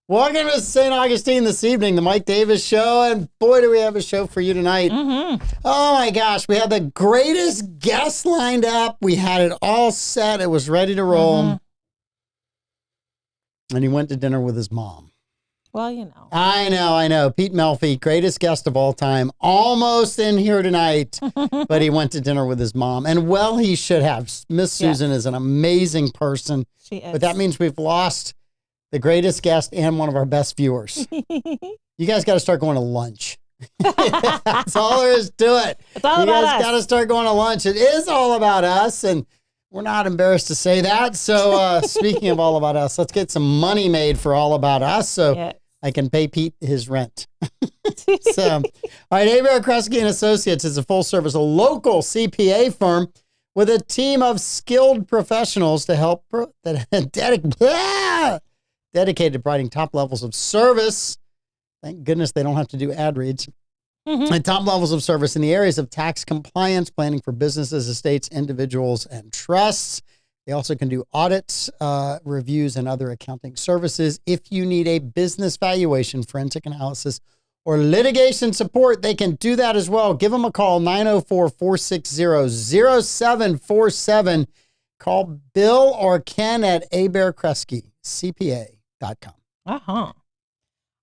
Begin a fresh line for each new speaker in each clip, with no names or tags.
Welcome to St. Augustine this evening, the Mike Davis Show. And boy, do we have a show for you tonight.
Mm-hmm.
Oh my gosh, we had the greatest guests lined up. We had it all set. It was ready to roll.
Mm-hmm.
And he went to dinner with his mom.
Well, you know.
I know. Pete Melfi, greatest guest of all time, almost in here tonight, but he went to dinner with his mom. And well, he should have. Miss Susan is an amazing person.
She is.
But that means we've lost the greatest guest and one of our best viewers. You guys got to start going to lunch. That's all there is to it.
It's all
you
about
guys
us.
got to start going to lunch. It is all about us, and we're not embarrassed to say that. So speaking of all about us, let's get some money made for all about us so I can pay Pete his rent. So, all right, Hebert Kresge and Associates is a full-service local CPA firm with a team of skilled professionals to help dedicated to providing top levels of service. Thank goodness they don't have to do ad reads.
Mm-hmm.
And top levels of service in the areas of tax compliance, planning for businesses, estates, individuals, and trusts. They also can do audits, reviews, and other accounting services. If you need a business valuation, forensic analysis, or litigation support, they can do that as well. Give them a call, 904-460-0747. Call Bill or Ken at Hebert Kresge, CPA.com.
Uh-huh.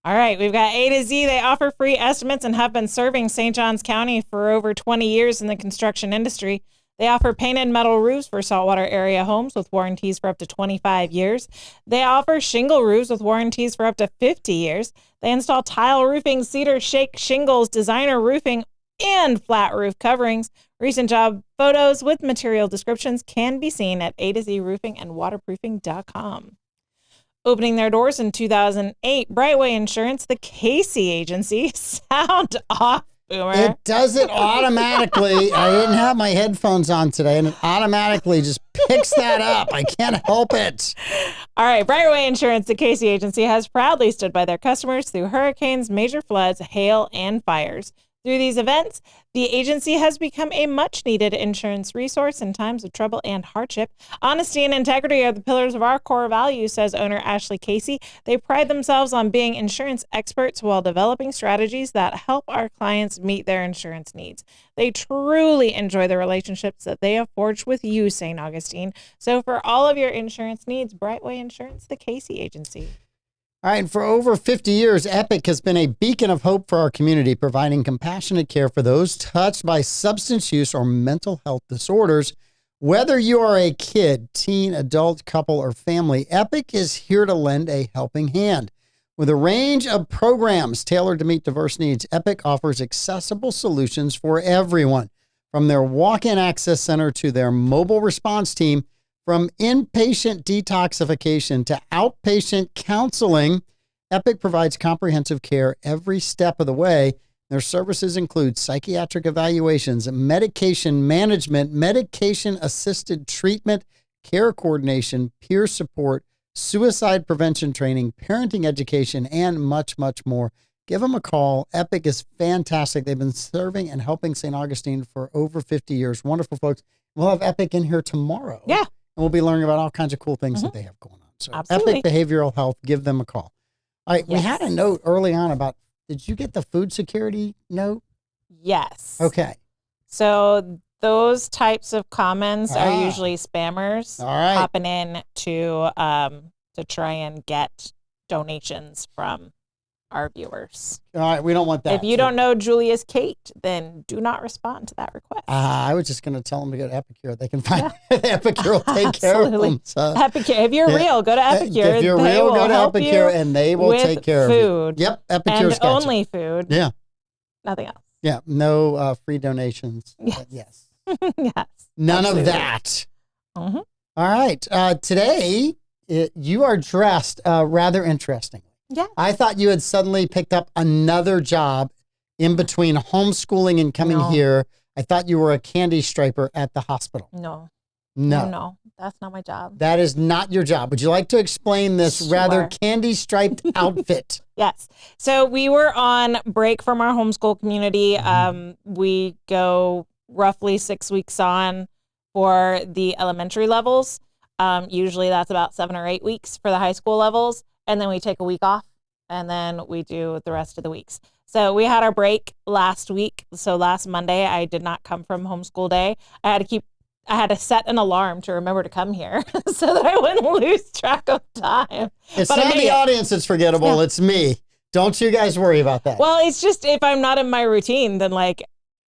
All right, we've got A to Z. They offer free estimates and have been serving St. Johns County for over 20 years in the construction industry. They offer painted metal roofs for saltwater area homes with warranties for up to 25 years. They offer shingle roofs with warranties for up to 50 years. They install tile roofing, cedar shake shingles, designer roofing, and flat roof coverings. Recent job photos with material descriptions can be seen at A to Z Roofing and Waterproofing.com. Opening their doors in 2008, Brightway Insurance, the Casey Agency. Sound off, Boomer.
It does it automatically. I didn't have my headphones on today, and it automatically just picks that up. I can't help it.
All right, Brightway Insurance, the Casey Agency, has proudly stood by their customers through hurricanes, major floods, hail, and fires. Through these events, the agency has become a much-needed insurance resource in times of trouble and hardship. Honesty and integrity are the pillars of our core values, says owner Ashley Casey. They pride themselves on being insurance experts while developing strategies that help our clients meet their insurance needs. They truly enjoy the relationships that they have forged with you, St. Augustine. So for all of your insurance needs, Brightway Insurance, the Casey Agency.
All right, for over 50 years, Epic has been a beacon of hope for our community, providing compassionate care for those touched by substance use or mental health disorders. Whether you are a kid, teen, adult, couple, or family, Epic is here to lend a helping hand. With a range of programs tailored to meet diverse needs, Epic offers accessible solutions for everyone. From their walk-in access center to their mobile response team, from inpatient detoxification to outpatient counseling, Epic provides comprehensive care every step of the way. Their services include psychiatric evaluations, medication management, medication-assisted treatment, care coordination, peer support, suicide prevention training, parenting education, and much, much more. Give them a call. Epic is fantastic. They've been serving and helping St. Augustine for over 50 years. Wonderful folks. We'll have Epic in here tomorrow.
Yeah.
And we'll be learning about all kinds of cool things that they have going on. So
Absolutely.
Epic Behavioral Health, give them a call. All right, we had a note early on about, did you get the food security note?
Yes.
Okay.
So those types of comments are usually spammers hopping in to try and get donations from our viewers.
All right, we don't want that.
If you don't know Julia's Kate, then do not respond to that request.
I was just going to tell them to go to Epicure. They can find Epicure will take care of them. So.
Epicure. If you're real, go to Epicure.
If you're real, go to Epicure and they will take care of you.
Food.
Yep, Epicure's
and
got
only
you.
food.
Yeah.
Nothing else.
Yeah, no free donations.
Yes.
Yes.
Yes.
None
Absolutely.
of that.
Mm-hmm.
All right. Today, you are dressed rather interestingly.
Yeah.
I thought you had suddenly picked up another job in between homeschooling and coming here. I thought you were a candy striper at the hospital.
No.
No.
No, that's not my job.
That is not your job. Would you like to explain this rather candy striped outfit?
Yes. So we were on break from our homeschool community. We go roughly 6 weeks on for the elementary levels. Usually that's about 7 or 8 weeks for the high school levels. And then we take a week off and then we do the rest of the weeks. So we had our break last week. So last Monday, I did not come from homeschool day. I had to set an alarm to remember to come here so that I wouldn't lose track of time.
It's
But I
not
made
the
it.
audience that's forgettable.
Yeah.
It's me. Don't you guys worry about that.
Well, it's just if I'm not in my routine, then like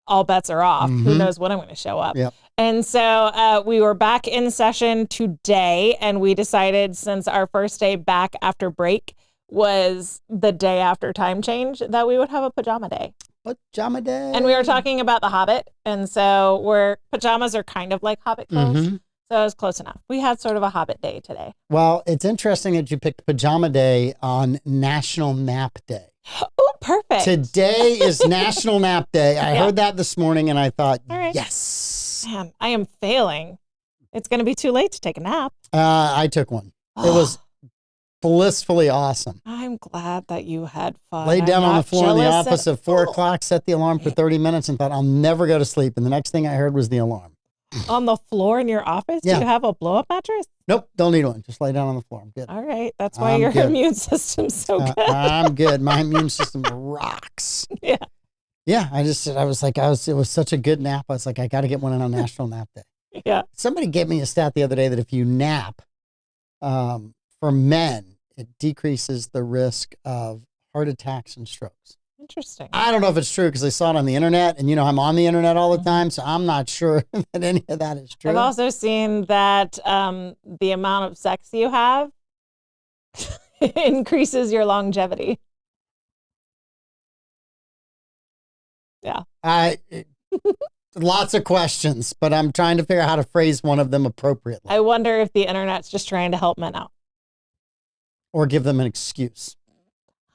all bets are off. Who knows when I'm going to show up?
Yep.
And so we were back in session today, and we decided since our first day back after break was the day after time change that we would have a pajama day.
Pajama day.
And we were talking about The Hobbit, and so pajamas are kind of like Hobbit clothes. So it was close enough. We had sort of a Hobbit day today.
Well, it's interesting that you picked pajama day on National Nap Day.
Oh, perfect.
Today is National Nap Day. I
Yeah.
heard that this morning and I thought,
All right.
yes.
Man, I am failing. It's going to be too late to take a nap.
I took one. It was blissfully awesome.
I'm glad that you had fun.
Laid down
I'm
on the
not
floor in the
jealous
office at 4 o'clock, set the alarm for 30 minutes and thought, I'll never go to sleep. And the next thing I heard was the alarm.
On the floor in your office?
Yeah.
Do you have a blow-up mattress?
Nope, don't need one. Just lay down on the floor. I'm good.
All right. That's why
I'm
your
good.
immune system's so good.
I'm good. My immune system rocks.
Yeah.
Yeah, it was such a good nap. I was like, I got to get one in on National Nap Day.
Yeah.
Somebody gave me a stat the other day that if you nap, for men, it decreases the risk of heart attacks and strokes.
Interesting.
I don't know if it's true because I saw it on the internet, and I'm on the internet all the time, so I'm not sure that any of that is true.
I've also seen that the amount of sex you have increases your longevity. Yeah.
Lots of questions, but I'm trying to figure out how to phrase one of them appropriately
I wonder if the internet's just trying to help men out.
or give them an excuse.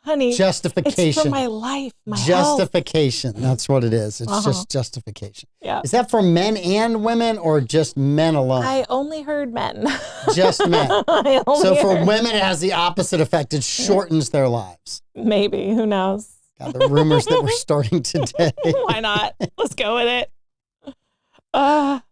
Honey,
Justification.
it's for my life, my health.
Justification. That's what it is. It's just justification.
Yeah.
Is that for men and women or just men alone?
I only heard men.
Just men.
I only
So for
heard-
women, it has the opposite effect. It shortens their lives.
Maybe. Who knows?
God, the rumors that we're starting today.
Why not? Let's go with it.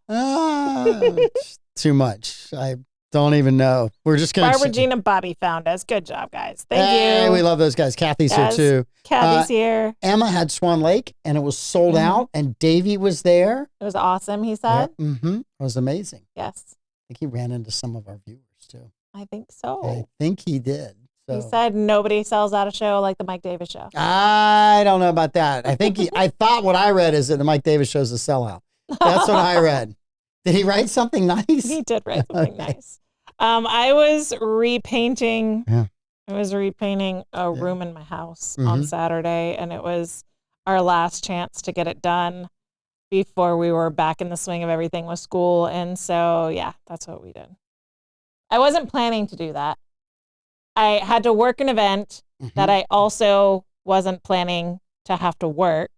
It's too much. I don't even know. We're just going to...
Barbara Jean and Bobby found us. Good job, guys. Thank
Hey,
you.
we love those guys. Kathy's
Yes.
here too.
Kathy's here.
Emma had Swan Lake and it was sold out and Davey was there.
It was awesome, he said.
Mm-hmm. It was amazing.
Yes,
I think he ran into some of our viewers too.
I think so.
I think he did. So.
He said nobody sells out a show like the Mike Davis show.
I don't know about that. I think I thought what I read is that the Mike Davis show's a sellout. That's what I read. Did he write something nice?
He did write something nice. I was repainting.
Yeah.
I was repainting a room in my house on Saturday, and it was our last chance to get it done before we were back in the swing of everything with school. And so, yeah, that's what we did. I wasn't planning to do that. I had to work an event that I also wasn't planning to have to work.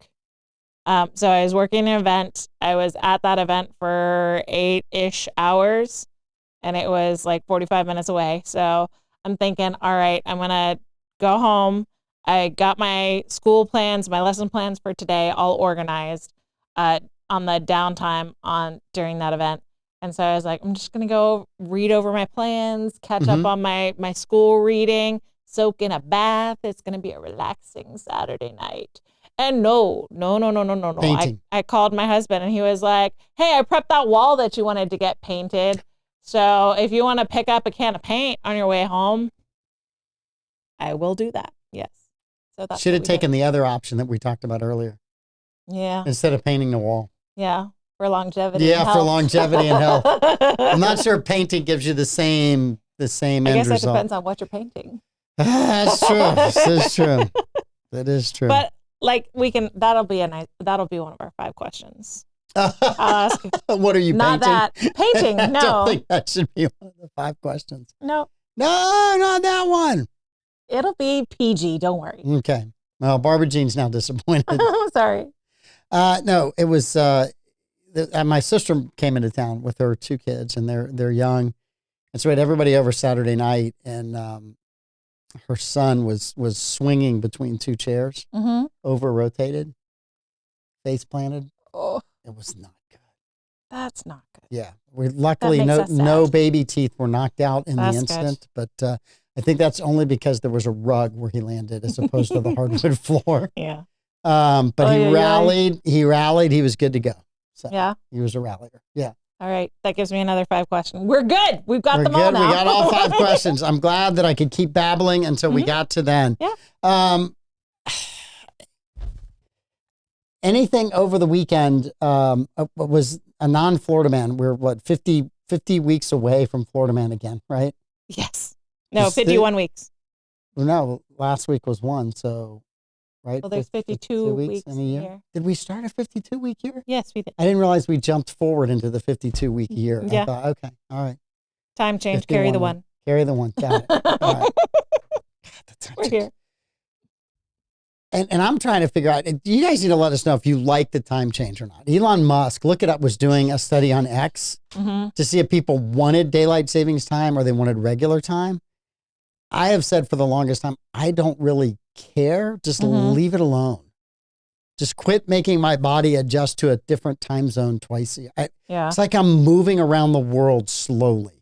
So I was working an event. I was at that event for 8-ish hours, and it was like 45 minutes away. So I'm thinking, all right, I'm going to go home. I got my school plans, my lesson plans for today all organized on the downtime during that event. And so I was like, I'm just going to go read over my plans, catch up on my school reading, soak in a bath. It's going to be a relaxing Saturday night. And no.
Painting.
I called my husband and he was like, hey, I prepped that wall that you wanted to get painted. So if you want to pick up a can of paint on your way home, I will do that. Yes. So that's
Should have taken the other option that we talked about earlier.
Yeah.
Instead of painting the wall.
Yeah. For longevity.
Yeah,
and
for
health.
longevity and health. I'm not sure painting gives you the same
I
end
guess it
result.
depends on what you're painting.
That's true. This is true. That is true.
But like that'll be one of our 5 questions. I'll ask you.
What are you
Not
painting?
that painting.
I
No.
don't think that should be one of the 5 questions.
No.
No, not that one.
It'll be PG. Don't worry.
Okay. Well, Barbara Jean's now disappointed.
Sorry.
No, it was my sister came into town with her 2 kids, and they're young, and so we had everybody over Saturday night, and her son was swinging between 2 chairs, over rotated, face planted.
Oh,
It was not good.
that's not good.
Yeah, we luckily
makes us sad.
no baby teeth were knocked out in
That's
the incident, but I think that's only because there was a rug where he landed as opposed to the hardwood floor.
Yeah.
But he rallied. He rallied. He was good to go. So
yeah.
He was a rallier. Yeah.
All right. That gives me another 5 questions. We're good. We've got them all now.
We got all 5 questions. I'm glad that I could keep babbling until we got to then.
Yeah.
Anything over the weekend was a non-Florida man. We're 50 weeks away from Florida man again, right?
Yes. No, 51 weeks.
No, last week was 1. So, right?
Well, there's 52 weeks
in a year. Did we start a 52-week year?
Yes, we did.
I didn't realize we jumped forward into the 52-week year.
Yeah.
I thought, okay, all right.
Time change, carry the 1.
Carry the 1. Got it. All right. God,
we're here.
And I'm trying to figure out, you guys need to let us know if you like the time change or not. Elon Musk, look it up, was doing a study on X to see if people wanted daylight savings time or they wanted regular time. I have said for the longest time, I don't really care. Just leave it alone. Just quit making my body adjust to a different time zone twice a year. It's like I'm moving around the world slowly.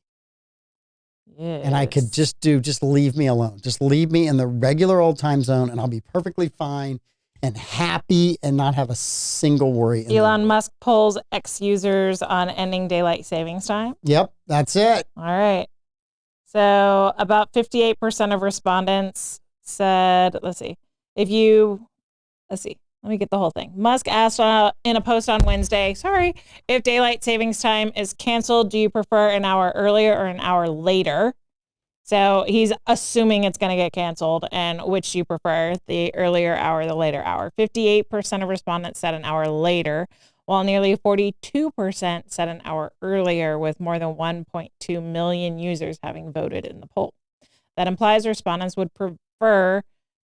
Yes.
And I could just leave me alone. Just leave me in the regular old time zone and I'll be perfectly fine and happy and not have a single worry.
Elon Musk polls X users on ending daylight savings time.
Yep, that's it.
All right. So about 58% of respondents said, let me get the whole thing. Musk asked in a post on Wednesday, if daylight savings time is canceled, do you prefer an hour earlier or an hour later? So he's assuming it's going to get canceled, and which do you prefer, the earlier hour, the later hour? 58% of respondents said an hour later, while nearly 42% said an hour earlier, with more than 1.2 million users having voted in the poll. That implies respondents would prefer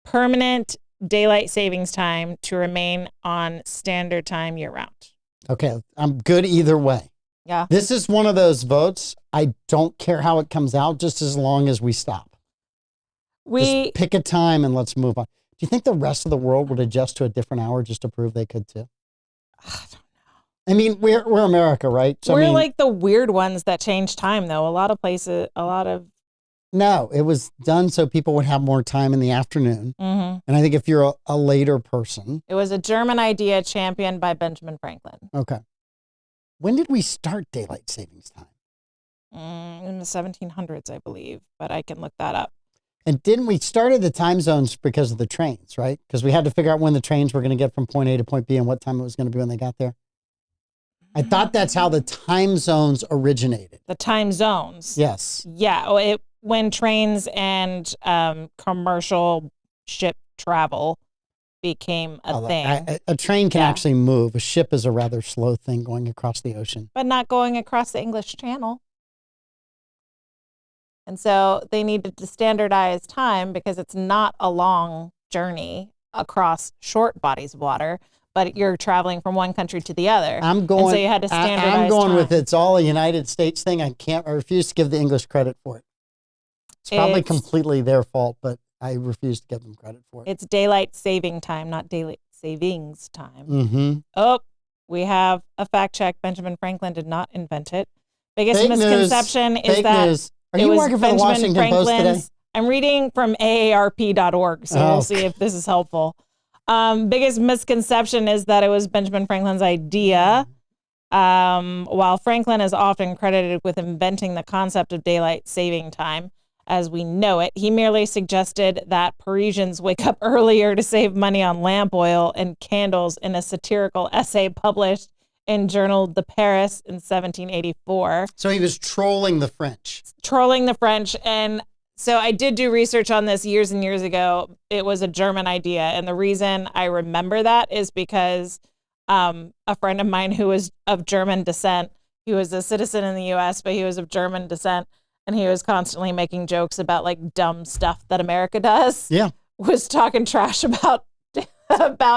permanent daylight savings time to remain on standard time year round.
Okay, I'm good either way.
Yeah.
This is one of those votes. I don't care how it comes out, just as long as we stop. Just pick a time and let's move on. Do you think the rest of the world would adjust to a different hour just to prove they could too?
I don't know.
I mean, we're America, right? So,
we're like the weird ones that change time, though.
No, it was done so people would have more time in the afternoon. And I think if you're a later person.
It was a German idea championed by Benjamin Franklin.
Okay. When did we start daylight savings time?
In the 1700s, I believe, but I can look that up.
And didn't we started the time zones because of the trains, right? Because we had to figure out when the trains were going to get from point A to point B and what time it was going to be when they got there. I thought that's how the time zones originated.
The time zones?
Yes.
Yeah. When trains and commercial ship travel became a thing.
A train can actually move. A ship is a rather slow thing going across the ocean.
But not going across the English Channel. And so they needed to standardize time because it's not a long journey across short bodies of water, but you're traveling from one country to the other.
I'm going.
And so you had to standardize
I'm going
time.
with it's all a United States thing. I refuse to give the English credit for it. It's probably completely their fault, but I refuse to give them credit for it.
It's daylight saving time, not daylight savings time.
Mm-hmm.
Oh, we have a fact check. Benjamin Franklin did not invent it. Biggest misconception is that
news. Are you working for the Washington Post today?
I'm reading from AARP.org, so we'll see if this is helpful. Biggest misconception is that it was Benjamin Franklin's idea. While Franklin is often credited with inventing the concept of daylight saving time as we know it, he merely suggested that Parisians wake up earlier to save money on lamp oil and candles in a satirical essay published in Journal de Paris in 1784.
So he was trolling the French.
And so I did do research on this years and years ago. It was a German idea. And the reason I remember that is because a friend of mine who was of German descent, he was a citizen in the U.S., but he was of German descent, and he was constantly making jokes about like dumb stuff that America does.
Yeah.
Was talking trash about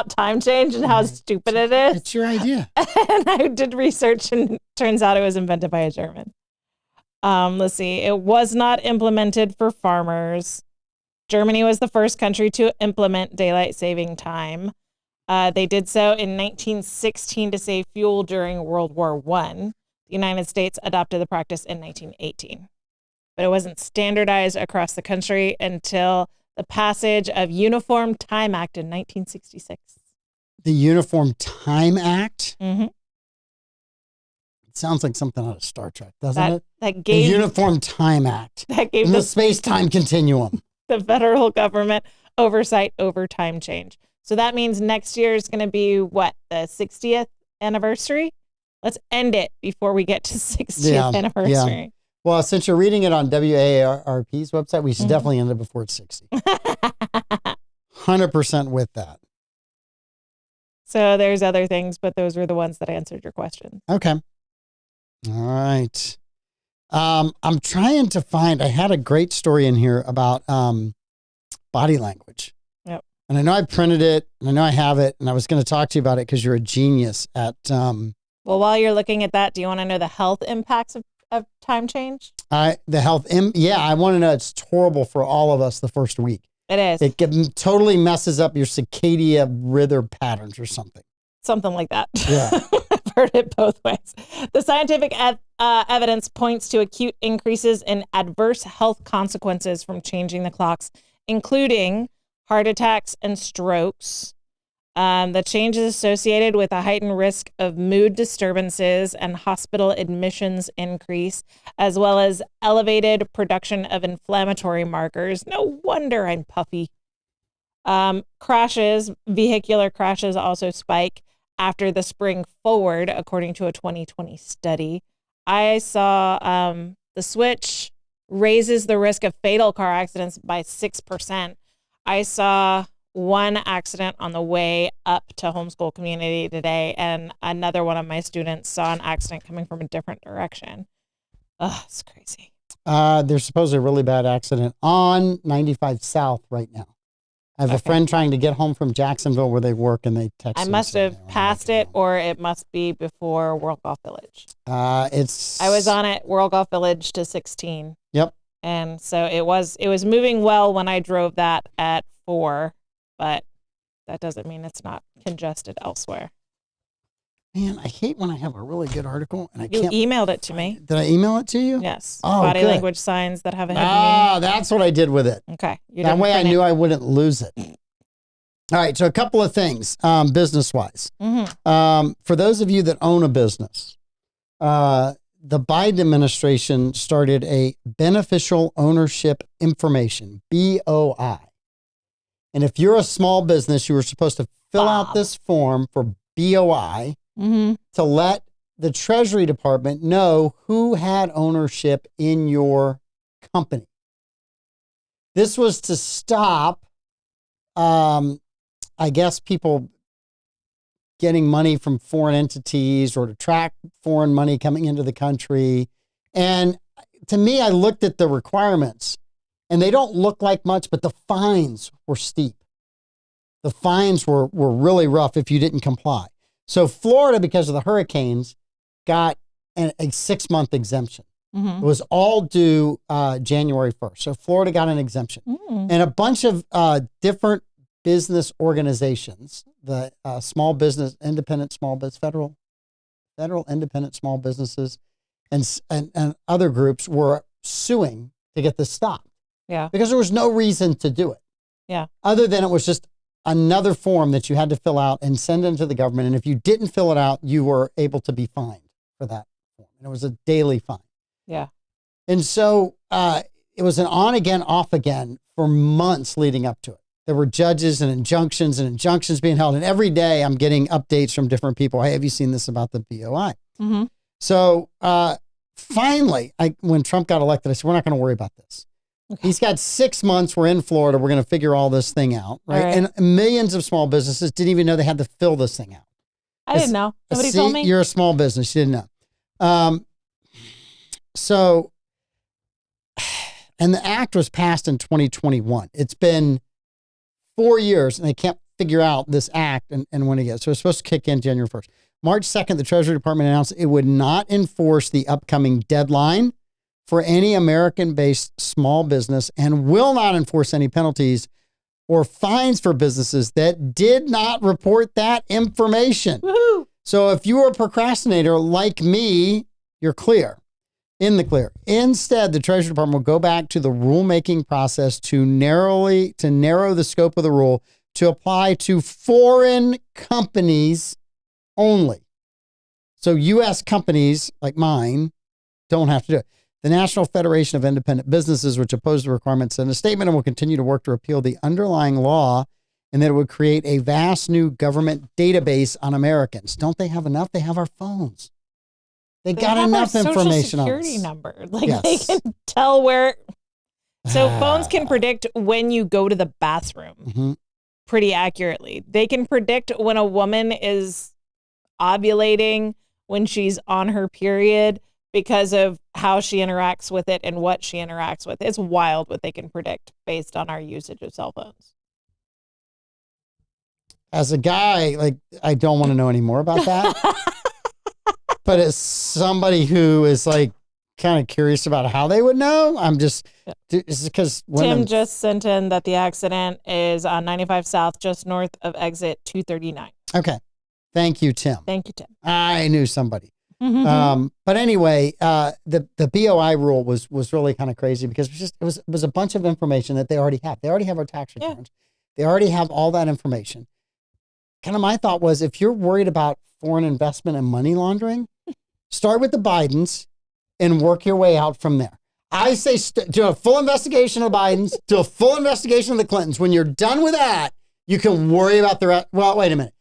time change and how stupid it is.
It's your idea.
And I did research, and it turns out it was invented by a German. Let's see. It was not implemented for farmers. Germany was the first country to implement daylight saving time. They did so in 1916 to save fuel during World War I. The United States adopted the practice in 1918. but it wasn't standardized across the country until the passage of Uniform Time Act in 1966.
The Uniform Time Act?
Mm-hmm.
It sounds like something out of Star Trek, doesn't it?
That gave
the Uniform Time Act.
That gave
the space-time continuum.
The federal government oversight over time change. So that means next year is going to be what, the 60th anniversary? Let's end it before we get to 60th anniversary.
Yeah. Well, since you're reading it on WARP's website, we should definitely end it before it's 60. 100% with that.
So there's other things, but those were the ones that answered your question.
Okay. All right. I'm trying to find, I had a great story in here about body language.
Yep.
And I know I printed it, and I know I have it, and I was going to talk to you about it because you're a genius at...
Well, while you're looking at that, do you want to know the health impacts of time change?
I want to know. It's horrible for all of us the first week.
It is.
It totally messes up your circadian rhythm patterns or something.
Something like that.
Yeah.
I've heard it both ways. The scientific evidence points to acute increases in adverse health consequences from changing the clocks, including heart attacks and strokes. The change is associated with a heightened risk of mood disturbances and hospital admissions increase, as well as elevated production of inflammatory markers. No wonder I'm puffy. Vehicular crashes also spike after the spring forward, according to a 2020 study. I saw the switch raises the risk of fatal car accidents by 6%. I saw one accident on the way up to homeschool community today, and another one of my students saw an accident coming from a different direction. Ugh, it's crazy.
There's supposedly a really bad accident on 95 South right now. I have a friend trying to get home from Jacksonville where they work, and they text.
I must have passed it, or it must be before World Golf Village. I was on it World Golf Village to 16.
Yep.
And so it was moving well when I drove that at 4, but that doesn't mean it's not congested elsewhere.
Man, I hate when I have a really good article and I
You
can't.
You emailed it to me.
Did I email it to you?
Yes.
Oh,
Body
good.
language signs that have a hidden meaning.
That's what I did with it.
Okay.
That way I knew I wouldn't lose it. All right. So a couple of things, business-wise.
Mm-hmm.
For those of you that own a business, the Biden administration started a beneficial ownership information, BOI. And if you're a small business, you were supposed to fill out this form for BOI to let the Treasury Department know who had ownership in your company. This was to stop, I guess, people getting money from foreign entities or to track foreign money coming into the country. And to me, I looked at the requirements and they don't look like much, but the fines were steep. The fines were really rough if you didn't comply. So Florida, because of the hurricanes, got a 6-month exemption. It was all due January 1st. So Florida got an exemption. And a bunch of different business organizations, the small business, independent small business, federal independent small businesses, and other groups were suing to get this stopped.
Yeah.
Because there was no reason to do it.
Yeah.
Other than it was just another form that you had to fill out and send into the government. And if you didn't fill it out, you were able to be fined for that form. And it was a daily fine.
Yeah.
And so it was an on again, off again for months leading up to it. There were judges and injunctions being held. And every day I'm getting updates from different people. Hey, have you seen this about the BOI? So finally, when Trump got elected, I said, we're not going to worry about this. Okay. He's got 6 months. We're in Florida. We're going to figure all this thing out. Right? And millions of small businesses didn't even know they had to fill this thing out.
I didn't know. Nobody told me.
You're a small business. You didn't know. And the act was passed in 2021. It's been 4 years and they can't figure out this act and when it gets. So it's supposed to kick in January 1st. March 2nd, the Treasury Department announced it would not enforce the upcoming deadline for any American-based small business and will not enforce any penalties or fines for businesses that did not report that information.
Woohoo!
So if you were a procrastinator like me, you're clear. In the clear. Instead, the Treasury Department will go back to the rulemaking process to narrow the scope of the rule to apply to foreign companies only. So U.S. companies like mine don't have to do it. The National Federation of Independent Businesses, which opposed the requirement, sent a statement and will continue to work to repeal the underlying law, and that it would create a vast new government database on Americans. Don't they have enough? They have our phones. They got
have
enough
our
information
social
on
security
us.
number. Like
Yes.
they can tell where. So phones can predict when you go to the bathroom pretty accurately. They can predict when a woman is ovulating, when she's on her period, because of how she interacts with it and what she interacts with. It's wild what they can predict based on our usage of cell phones.
As a guy, like, I don't want to know any more about that. But as somebody who is like kind of curious about how they would know, I'm just, it's because
Tim just sent in that the accident is on 95 South, just north of exit 239.
Okay. Thank you, Tim.
Thank you, Tim.
I knew somebody. But anyway, the BOI rule was really kind of crazy because it was a bunch of information that they already have. They already have our tax returns. They already have all that information. Kind of my thought was, if you're worried about foreign investment and money laundering, start with the Bidens and work your way out from there. I say do a full investigation of the Bidens, do a full investigation of the Clintons. When you're done with that, you can worry about the rest. Well, wait a minute.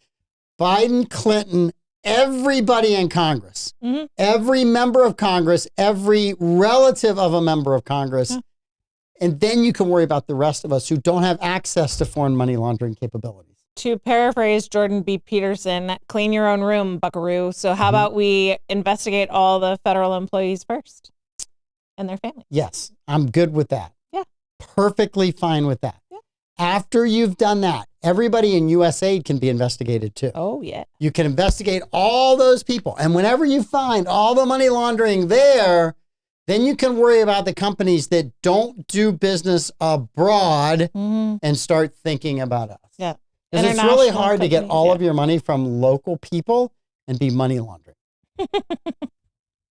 Biden, Clinton, everybody in Congress, every member of Congress, every relative of a member of Congress, and then you can worry about the rest of us who don't have access to foreign money laundering capabilities.
To paraphrase Jordan B. Peterson, clean your own room, buckaroo. So how about we investigate all the federal employees first and their families?
Yes, I'm good with that.
Yeah.
Perfectly fine with that. Yeah. After you've done that, everybody in USAID can be investigated too.
Oh, yeah.
You can investigate all those people. And whenever you find all the money laundering there, then you can worry about the companies that don't do business abroad and start thinking about us.
Yeah.
Because it's really hard to get all of your money from local people and be money laundering.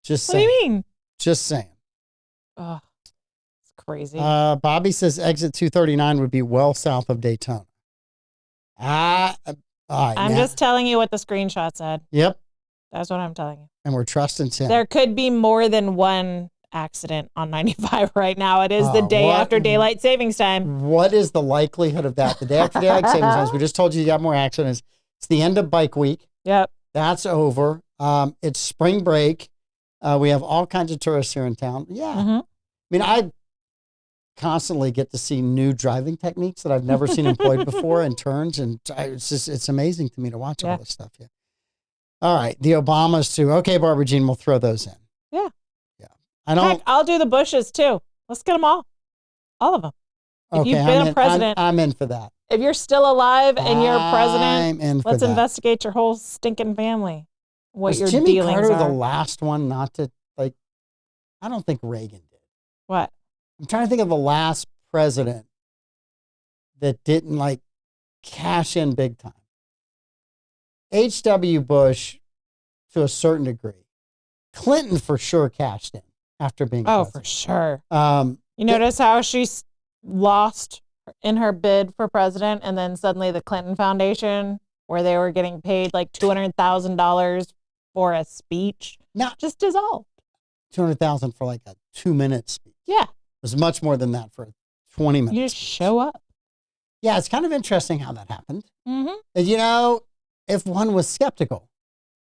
Just saying.
What do you mean?
Just saying.
Oh, it's crazy.
Bobby says exit 239 would be well south of Daytona. All right,
I'm just telling you what the screenshot said.
Yep.
That's what I'm telling you.
And we're trusting Tim.
There could be more than one accident on 95 right now. It is the day after daylight savings time.
What is the likelihood of that? The day after daylight savings time. We just told you got more accidents. It's the end of bike week.
Yep.
That's over. It's spring break. We have all kinds of tourists here in town. Yeah. I mean, I constantly get to see new driving techniques that I've never seen employed before in turns. And it's amazing to me to watch all this stuff. Yeah. All right. The Obamas too. Okay, Barbara Jean, we'll throw those in.
Yeah.
Heck,
I'll do the Bushes too. Let's get them all of them. If
okay,
you've been a president,
I'm in for that.
If you're still alive and you're a president, let's
that.
Investigate your whole stinking family. What your
Jimmy
dealings
Carter
are.
the last one not to I don't think Reagan did.
What?
I'm trying to think of the last president that didn't cash in big time. H.W. Bush to a certain degree. Clinton for sure cashed in after being president.
For sure. You notice how she lost in her bid for president, and then suddenly the Clinton Foundation, where they were getting paid like $200,000 for a speech, just dissolved.
$200,000 for like a 2-minute speech.
Yeah.
It was much more than that for 20 minutes.
You just show up.
Yeah, it's kind of interesting how that happened. And, if one was skeptical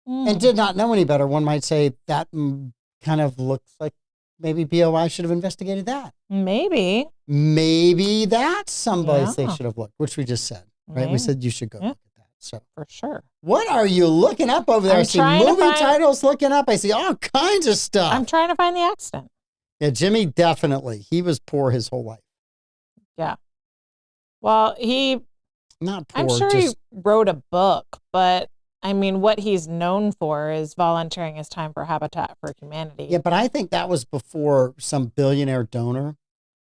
and did not know any better, one might say that kind of looks like maybe BOI should have investigated that. Maybe that's someplace they should have looked, which we just said, right? Maybe. We said you should go look at that. So
for sure.
What are you looking up over there? I see movie titles looking up. I see all kinds of stuff.
I'm trying to find the accident.
Yeah, Jimmy, definitely. He was poor his whole life.
Yeah. Well,
not poor.
I'm sure he wrote a book, but I mean, what he's known for is volunteering his time for Habitat for Humanity.
Yeah, but I think that was before some billionaire donor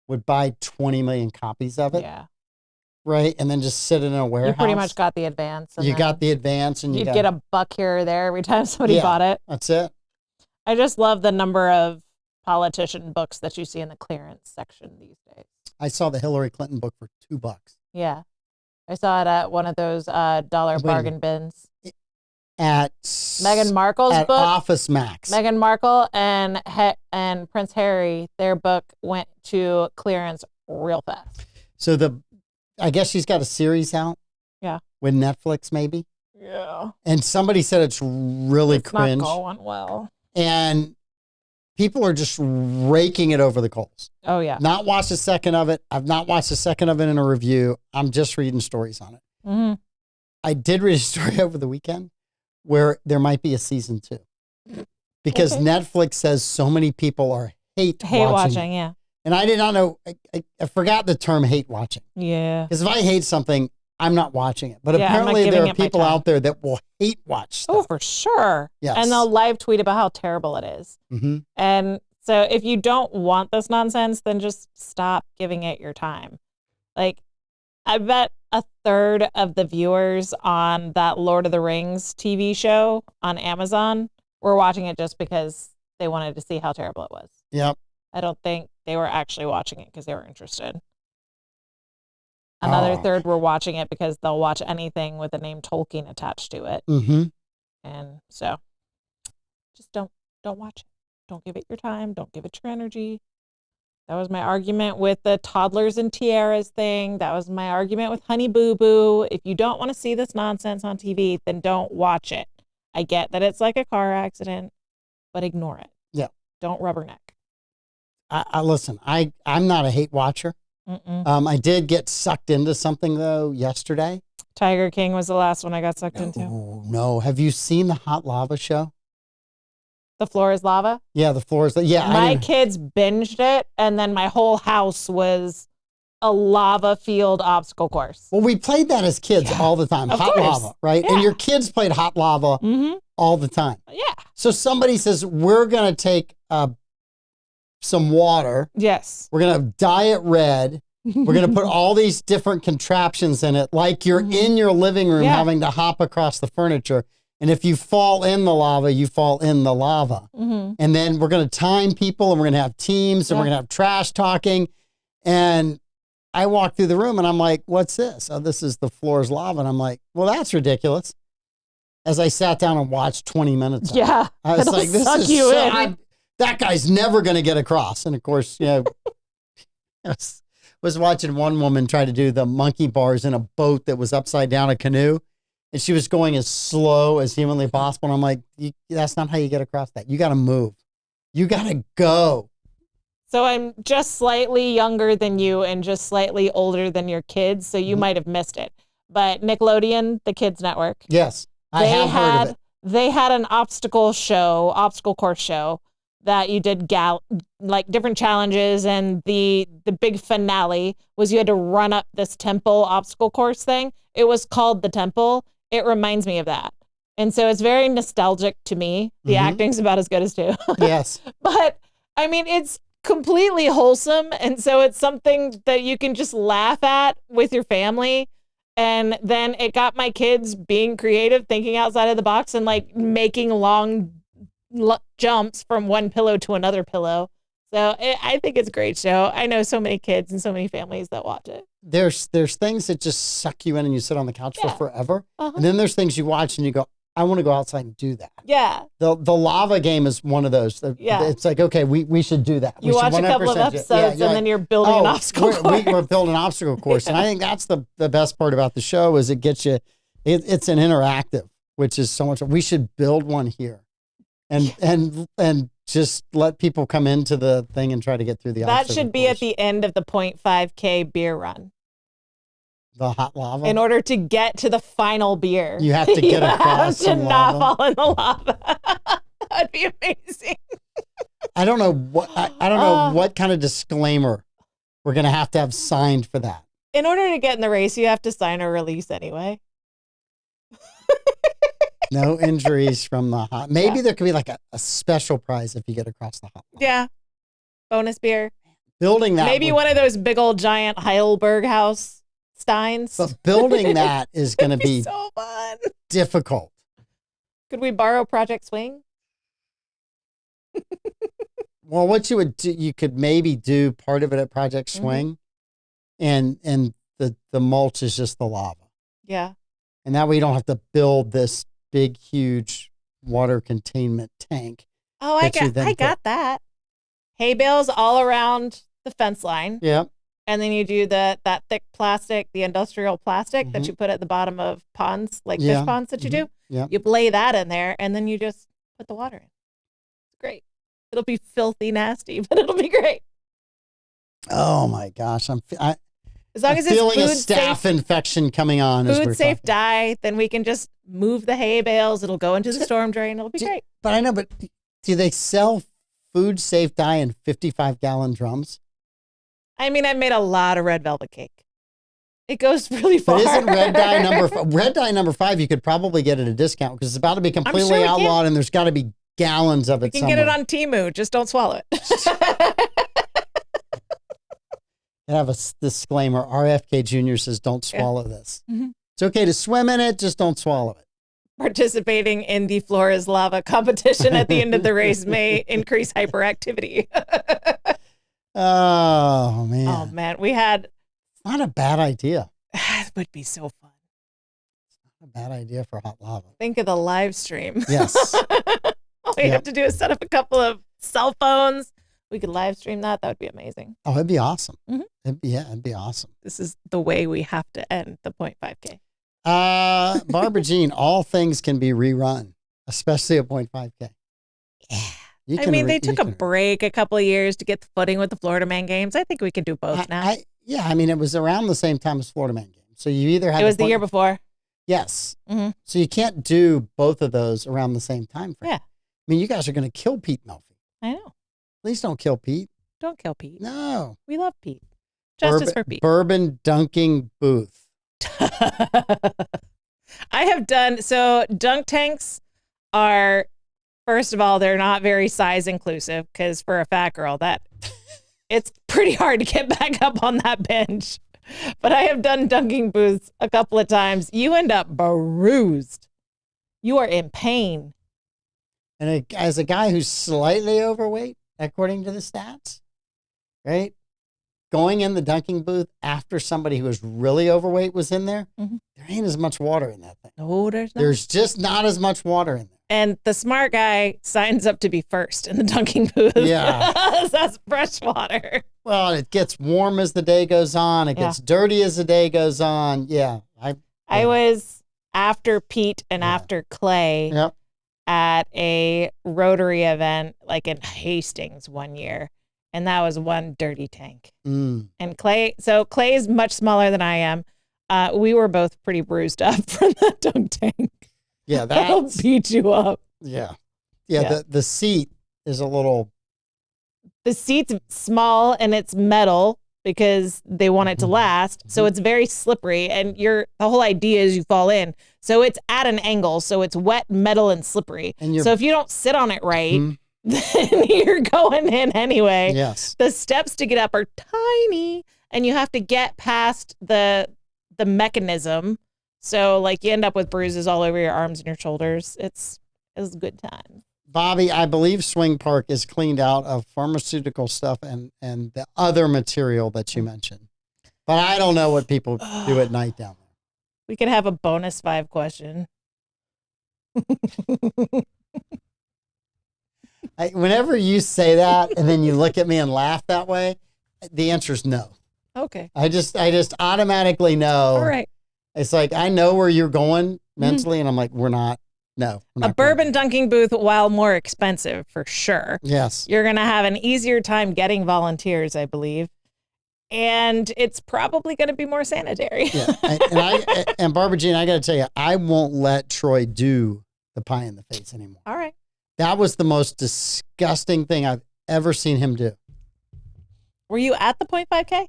would buy 20 million copies of it.
Yeah.
Right? And then just sit in a warehouse.
You pretty much got the advance.
You got the advance. And
you'd get a buck here or there every time somebody bought it.
That's it.
I just love the number of politician books that you see in the clearance section these days.
I saw the Hillary Clinton book for $2.
Yeah. I saw it at one of those dollar bargain bins.
At
Meghan Markle's
at
book.
Office Max.
Meghan Markle and Prince Harry, their book went to clearance real fast.
So I guess she's got a series out.
Yeah.
With Netflix, maybe.
Yeah.
And somebody said it's really cringe.
Not going well.
And people are just raking it over the coals.
Oh, yeah.
Not watched a second of it. I've not watched a second of it in a review. I'm just reading stories on it.
Mm-hmm.
I did read a story over the weekend where there might be a season 2. Because Netflix says so many people are hate watching.
Yeah.
And I did not know, I forgot the term hate watching.
Yeah.
Because if I hate something, I'm not watching it. But
Yeah,
apparently there are people out there that will hate watch stuff.
Oh, for sure.
Yes.
And they'll live tweet about how terrible it is.
Mm-hmm.
And so if you don't want this nonsense, then just stop giving it your time. Like, I bet a third of the viewers on that Lord of the Rings TV show on Amazon were watching it just because they wanted to see how terrible it was.
Yep.
I don't think they were actually watching it because they were interested. Another third were watching it because they'll watch anything with the name Tolkien attached to it.
Mm-hmm.
And so just don't watch it. Don't give it your time. Don't give it your energy. That was my argument with the toddlers and tiaras thing. That was my argument with Honey Boo Boo. If you don't want to see this nonsense on TV, then don't watch it. I get that it's like a car accident, but ignore it.
Yeah.
Don't rubberneck.
I listen, I'm not a hate watcher. I did get sucked into something though yesterday.
Tiger King was the last one I got sucked into.
Oh no. Have you seen the Hot Lava show?
The Floor is Lava?
Yeah, the floor is yeah.
My kids binged it, and then my whole house was a lava field obstacle course.
Well, we played that as kids all the time. Hot lava, right?
Yeah.
And your kids played hot lava all the time.
Yeah.
So somebody says, we're going to take some water.
Yes.
We're going to dye it red. We're going to put all these different contraptions in it, like you're in your living room having to hop across the furniture. And if you fall in the lava, you fall in the lava. And then we're going to time people, and we're going to have teams, and we're going to have trash talking. And I walk through the room and I'm like, what's this? Oh, this is the floor's lava. And I'm like, well, that's ridiculous. As I sat down and watched 20 minutes of it, I was like, this is so, that guy's never going to get across. And of course, you know, I was watching one woman try to do the monkey bars in a boat that was upside down a canoe. And she was going as slow as humanly possible. And I'm like, that's not how you get across that. You got to move. You got to go.
So I'm just slightly younger than you and just slightly older than your kids. So you might have missed it. But Nickelodeon, the kids network.
Yes, I have heard of it.
They had an obstacle course show that you did like different challenges. And the big finale was you had to run up this temple obstacle course thing. It was called The Temple. It reminds me of that. And so it's very nostalgic to me. The acting's about as good as two.
Yes.
But I mean, it's completely wholesome. And so it's something that you can just laugh at with your family. And then it got my kids being creative, thinking outside of the box, and like making long jumps from one pillow to another pillow. So I think it's a great show. I know so many kids and so many families that watch it.
There's things that just suck you in and you sit on the couch for forever. And then there's things you watch and you go, I want to go outside and do that.
Yeah.
The lava game is one of those. It's like, okay, we should do that.
You watch a couple of episodes and then you're building an obstacle course.
We're building an obstacle course. And I think that's the best part about the show is it gets you, it's an interactive, which is so much. We should build one here and just let people come into the thing and try to get through the obstacle
That should be
course.
at the end of the 0.5K beer run.
The hot lava?
In order to get to the final beer.
You have to get across some
to
lava.
not fall in the lava. That'd be amazing.
I don't know what I don't know what kind of disclaimer we're gonna have to have signed for that.
In order to get in the race, you have to sign a release anyway.
No injuries from the hot. Maybe there could be like a special prize if you get across the hot lava.
Yeah. Bonus beer.
Building that.
Maybe one of those big old giant Heidelberg house steins.
But building that is going to be
so fun.
Difficult.
Could we borrow Project Swing?
Well, what you would do, you could maybe do part of it at Project Swing, and the mulch is just the lava.
Yeah.
And that way you don't have to build this big, huge water containment tank.
Oh, I got that. Hay bales all around the fence line.
Yeah.
And then you do that thick plastic, the industrial plastic that you put at the bottom of ponds, like fish ponds that you do.
Yeah.
You lay that in there, and then you just put the water in. It's great. It'll be filthy nasty, but it'll be great.
Oh my gosh,
as long as it's
feeling a
food
staph
safe,
infection coming on.
Food safe dye, then we can just move the hay bales. It'll go into the storm drain. It'll be great.
But I know, but do they sell food safe dye in 55-gallon drums?
I mean, I made a lot of red velvet cake. It goes really far.
But isn't red dye number 5? You could probably get at a discount because it's about to be completely outlawed, and there's got to be gallons of it.
You can get it on Temu. Just don't swallow it.
I have a disclaimer. RFK Jr. says, don't swallow this.
Mm-hmm.
It's okay to swim in it, just don't swallow it.
Participating in the Flores lava competition at the end of the race may increase hyperactivity.
Oh, man.
Oh, man. We had...
Not a bad idea.
It would be so fun.
It's not a bad idea for hot lava.
Think of the live stream.
Yes.
All we have to do is set up a couple of cell phones. We could live stream that. That would be amazing.
Oh, it'd be awesome.
Mm-hmm.
It'd be awesome.
This is the way we have to end the 0.5K.
Barbara Jean, all things can be rerun, especially a 0.5K.
Yeah. They took a break a couple of years to get the footing with the Florida Man games. I think we could do both now.
It was around the same time as Florida Man games. So you either had
it was the year before.
Yes.
Mm-hmm.
So you can't do both of those around the same time frame.
Yeah.
I mean, you guys are going to kill Pete Melfi.
I know.
Please don't kill Pete.
Don't kill Pete.
No.
We love Pete. Justice for Pete.
Bourbon dunking booth.
I have done, so dunk tanks are, first of all, they're not very size inclusive because for a fat girl, it's pretty hard to get back up on that bench. But I have done dunking booths a couple of times. You end up bruised. You are in pain.
And as a guy who's slightly overweight, according to the stats, right? Going in the dunking booth after somebody who was really overweight was in there, there ain't as much water in that thing.
No, there's not.
There's just not as much water in there.
And the smart guy signs up to be first in the dunking booth.
Yeah.
That's fresh water.
Well, it gets warm as the day goes on. It gets dirty as the day goes on. Yeah.
I was after Pete and after Clay at a Rotary event like in Hastings one year. And that was one dirty tank. And Clay is much smaller than I am. We were both pretty bruised up from that dunk tank.
Yeah,
that'll beat you up.
Yeah. The seat is a little.
The seat's small and it's metal because they want it to last. So it's very slippery, and the whole idea is you fall in. So it's at an angle, so it's wet, metal, and slippery. So if you don't sit on it right, then you're going in anyway.
Yes.
The steps to get up are tiny, and you have to get past the mechanism. So like you end up with bruises all over your arms and your shoulders. It's a good time.
Bobby, I believe Swing Park is cleaned out of pharmaceutical stuff and the other material that you mentioned. But I don't know what people do at night down there.
We could have a bonus 5 question.
Whenever you say that and then you look at me and laugh that way, the answer is no.
Okay.
I just automatically know.
All right.
It's like, I know where you're going mentally, and I'm like, we're not
a bourbon dunking booth, while more expensive for sure.
Yes.
You're going to have an easier time getting volunteers, I believe. And it's probably going to be more sanitary.
Yeah. And Barbara Jean, I got to tell you, I won't let Troy do the pie in the face anymore.
All right.
That was the most disgusting thing I've ever seen him do.
Were you at the 0.5K?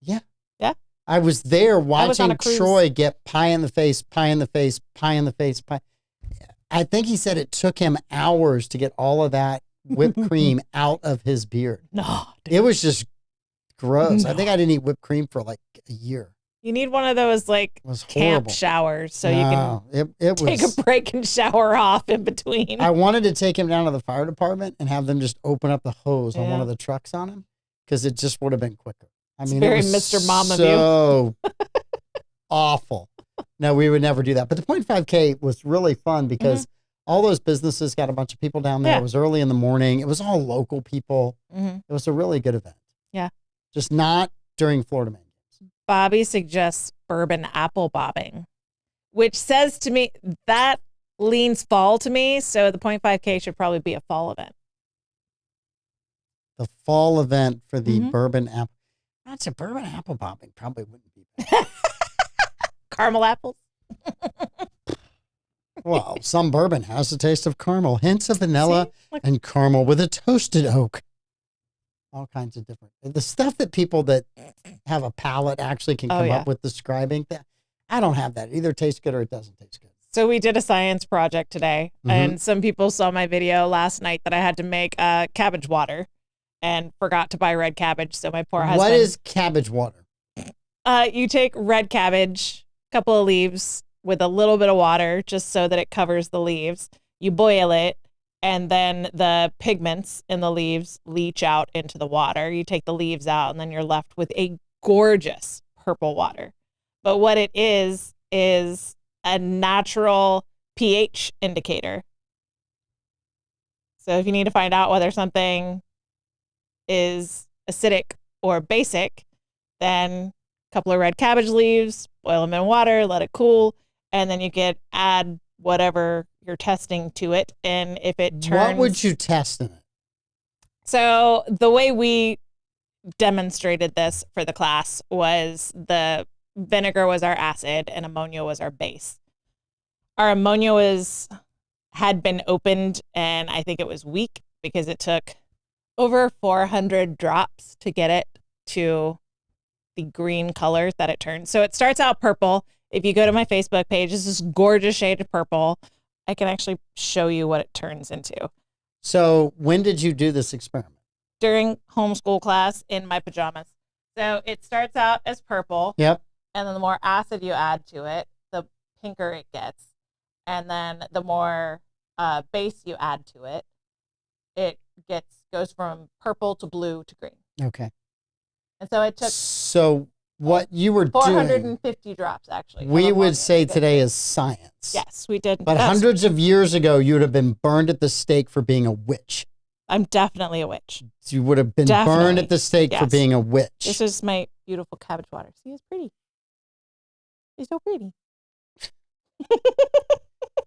Yeah.
Yeah.
I was there watching
cruise.
Troy get pie in the face, pie in the face, pie in the face, pie. I think he said it took him hours to get all of that whipped cream out of his beard.
No.
It was just gross.
No.
I think I didn't eat whipped cream for like a year.
You need one of those like
It was
camp
horrible.
showers so you can
it
take
was.
a break and shower off in between.
I wanted to take him down to the fire department and have them just open up the hose on one
Yeah.
of the trucks on him because it just would have been quicker. I
It's
mean,
very
it was
Mr. Mom of you.
so awful. No, we would never do that. But the 0.5K was really fun because all those businesses got a bunch of people down there.
Yeah.
It was early in the morning. It was all local people.
Mm-hmm.
It was a really good event.
Yeah.
Just not during Florida Man games.
Bobby suggests bourbon apple bobbing, which says to me that leans fall to me. So the 0.5K should probably be a fall event.
The fall event for the
Mhm.
bourbon apple. That's a bourbon apple bobbing. Probably wouldn't be bad.
Caramel apples.
Well, some bourbon has a taste of caramel, hints of vanilla
See? Look.
and caramel with a toasted oak. All kinds of different. The stuff that people that have a palate actually can
Oh,
come
yeah.
up with describing that. I don't have that. It either tastes good or it doesn't taste good.
So we did a science project today, and some people saw my video last night that I had to make cabbage water and forgot to buy red cabbage. So my poor husband.
What is cabbage water?
You take red cabbage, a couple of leaves with a little bit of water just so that it covers the leaves. You boil it, and then the pigments in the leaves leach out into the water. You take the leaves out, and then you're left with a gorgeous purple water. But what it is a natural pH indicator. So if you need to find out whether something is acidic or basic, then a couple of red cabbage leaves, boil them in water, let it cool, and then you can add whatever you're testing to it. And if it turns...
What would you test in it?
So the way we demonstrated this for the class was the vinegar was our acid and ammonia was our base. Our ammonia had been opened, and I think it was weak because it took over 400 drops to get it to the green color that it turns. So it starts out purple. If you go to my Facebook page, it's this gorgeous shade of purple. I can actually show you what it turns into.
So when did you do this experiment?
During homeschool class in my pajamas. So it starts out as purple.
Yep.
And then the more acid you add to it, the pinker it gets. And then the more base you add to it, it goes from purple to blue to green.
Okay.
And so it took
So what you were doing,
450 drops, actually.
we
of
would
ammonia.
say today is science.
Yes, we did.
But hundreds of years ago, you would have been burned at the stake for being a witch.
I'm definitely a witch.
You would have been
Definitely.
burned at the stake for
Yes.
being a witch.
This is my beautiful cabbage water. See, it's pretty. It's so pretty.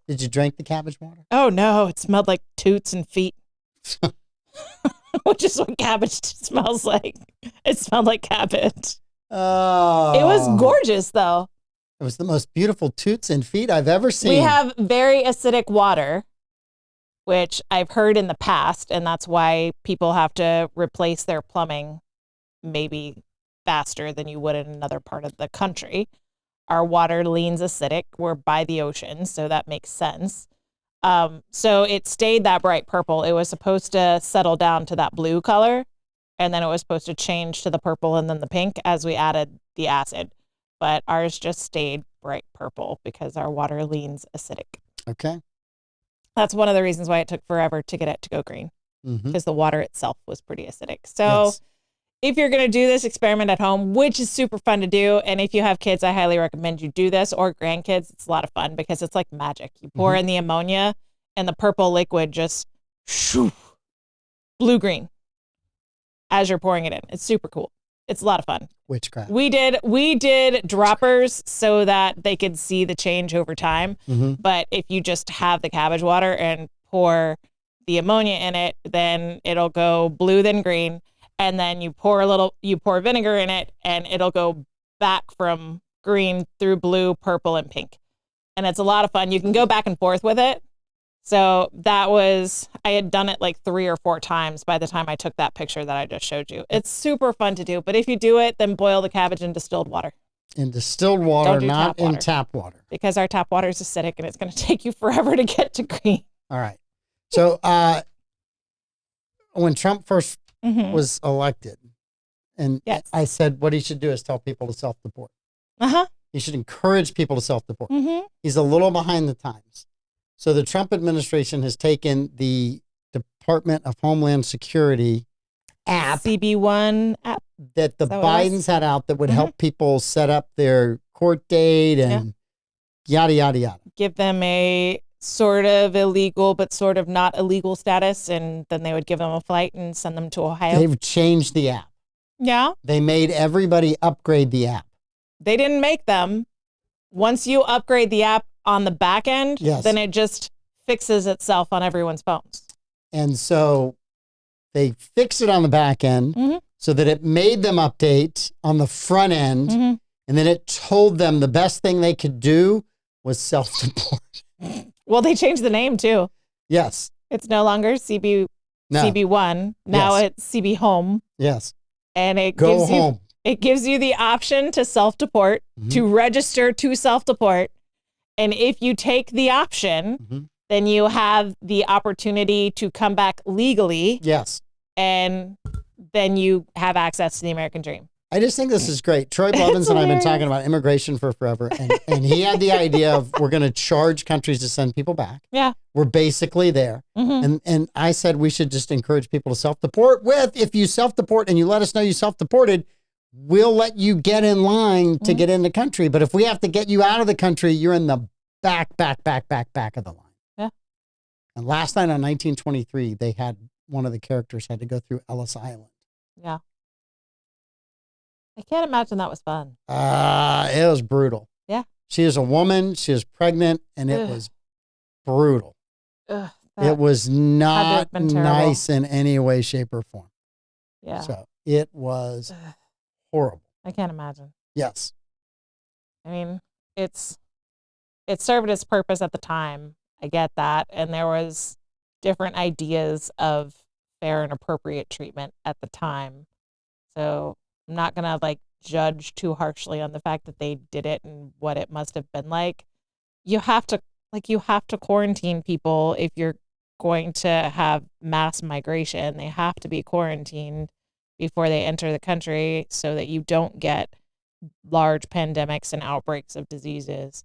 Did you drink the cabbage water?
Oh, no. It smelled like toots and feet. Which is what cabbage smells like. It smelled like cabbage.
Oh.
It was gorgeous, though.
It was the most beautiful toots and feet I've ever seen.
We have very acidic water, which I've heard in the past, and that's why people have to replace their plumbing maybe faster than you would in another part of the country. Our water leans acidic. We're by the ocean, so that makes sense. So it stayed that bright purple. It was supposed to settle down to that blue color, and then it was supposed to change to the purple and then the pink as we added the acid. But ours just stayed bright purple because our water leans acidic.
Okay.
That's one of the reasons why it took forever to get it to go green,
Mm-hmm.
because the water itself was pretty acidic. So if you're going to do this experiment at home, which is super fun to do, and if you have kids, I highly recommend you do this, or grandkids. It's a lot of fun because it's like magic. You pour in the ammonia and the purple liquid just shoo, blue-green as you're pouring it in. It's super cool. It's a lot of fun.
Witchcraft.
We did droppers so that they could see the change over time.
Mm-hmm.
But if you just have the cabbage water and pour the ammonia in it, then it'll go blue then green. And then you pour vinegar in it and it'll go back from green through blue, purple, and pink. And it's a lot of fun. You can go back and forth with it. So I had done it like 3 or 4 times by the time I took that picture that I just showed you. It's super fun to do. But if you do it, then boil the cabbage in distilled water.
In distilled water,
Don't do
not
tap water.
in tap water.
Because our tap water is acidic and it's going to take you forever to get to green.
All right. So when Trump first
Mhm.
was elected, and
Yes.
I said what he should do is tell people to self-deport.
Uh-huh.
He should encourage people to self-deport.
Mm-hmm.
He's a little behind the times. So the Trump administration has taken the Department of Homeland Security app
CB1 app.
that the
Is that what it was?
Bidens had out that would help people set up their court date and yada, yada, yada.
Give them a sort of illegal but sort of not illegal status, and then they would give them a flight and send them to Ohio.
They've changed the app.
Yeah.
They made everybody upgrade the app.
They didn't make them. Once you upgrade the app on the back end, then it just fixes itself on everyone's phones.
And so they fixed it on the back end so that it made them update on the front end. And then it told them the best thing they could do was self-deport.
Well, they changed the name too.
Yes.
It's no longer CB1. Now it's CB Home.
Yes.
And it
Go home.
It gives you the option to self-deport, to register to self-deport. And if you take the option, then you have the opportunity to come back legally.
Yes.
And then you have access to the American dream.
I just think this is great. Troy Blevins and I have been talking about immigration for forever. And he had the idea of we're going to charge countries to send people back.
Yeah.
We're basically there. And I said we should just encourage people to self-deport if you self-deport and you let us know you self-deported, we'll let you get in line to get in the country. But if we have to get you out of the country, you're in the back of the line.
Yeah.
And last night on 1923, they had one of the characters had to go through Ellis Island.
Yeah. I can't imagine that was fun.
It was brutal.
Yeah.
She is a woman. She is pregnant, and it was brutal. It was not nice in any way, shape, or form.
Yeah.
So it was horrible.
I can't imagine.
Yes.
I mean, it served its purpose at the time. I get that. And there was different ideas of fair and appropriate treatment at the time. So I'm not going to judge too harshly on the fact that they did it and what it must have been like. You have to quarantine people if you're going to have mass migration. They have to be quarantined before they enter the country so that you don't get large pandemics and outbreaks of diseases.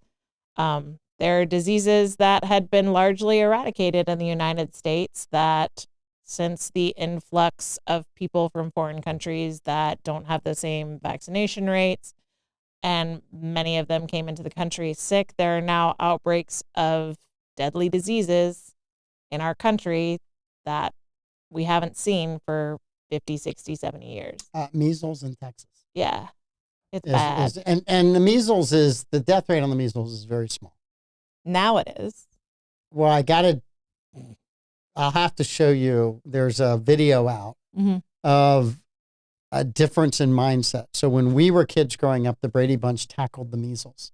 There are diseases that had been largely eradicated in the United States that, since the influx of people from foreign countries that don't have the same vaccination rates, and many of them came into the country sick, there are now outbreaks of deadly diseases in our country that we haven't seen for 50, 60, 70 years.
Measles in Texas.
Yeah. It's bad.
And the measles the death rate on the measles is very small.
Now it is.
Well, I'll have to show you. There's a video out of a difference in mindset. So when we were kids growing up, the Brady Bunch tackled the measles.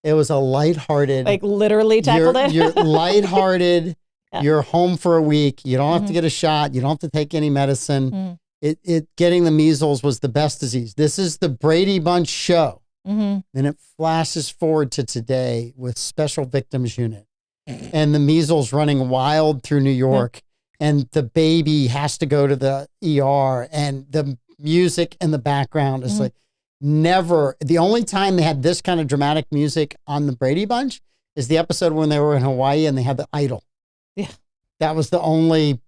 It was a lighthearted,
literally tackled it.
You're lighthearted. Yeah. You're home for a week. You don't have to get a shot. You don't have to take any medicine. Getting the measles was the best disease. This is the Brady Bunch show. And it flashes forward to today with Special Victims Unit and the measles running wild through New York. And the baby has to go to the ER, and the music in the background is never. The only time they had this kind of dramatic music on the Brady Bunch is the episode when they were in Hawaii and they had the idol. Yeah. That was the only,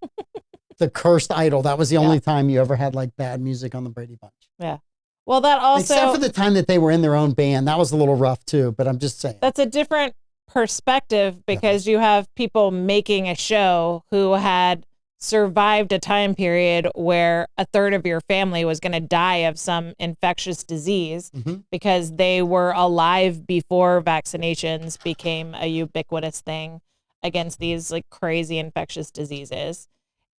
the cursed idol. That was the only time you ever had bad music on the Brady Bunch.
Yeah. Well, that also.
Except for the time that they were in their own band. That was a little rough too, but I'm just saying.
That's a different perspective because you have people making a show who had survived a time period where a third of your family was going to die of some infectious disease because they were alive before vaccinations became a ubiquitous thing against these crazy infectious diseases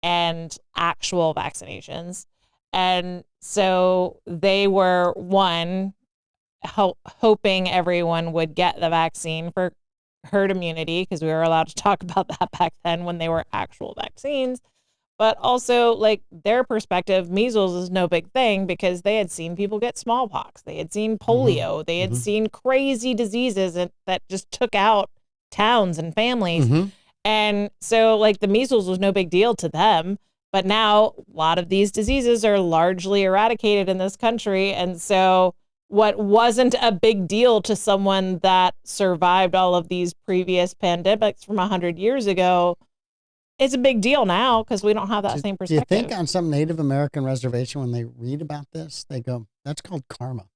and actual vaccinations. And so they were hoping everyone would get the vaccine for herd immunity, because we were allowed to talk about that back then when they were actual vaccines. But also, their perspective, measles is no big thing because they had seen people get smallpox. They had seen polio. They had seen crazy diseases that just took out towns and families. And so, the measles was no big deal to them. But now a lot of these diseases are largely eradicated in this country. And so what wasn't a big deal to someone that survived all of these previous pandemics from 100 years ago, it's a big deal now because we don't have that same perspective.
Do you think on some Native American reservation, when they read about this, they go, that's called karma?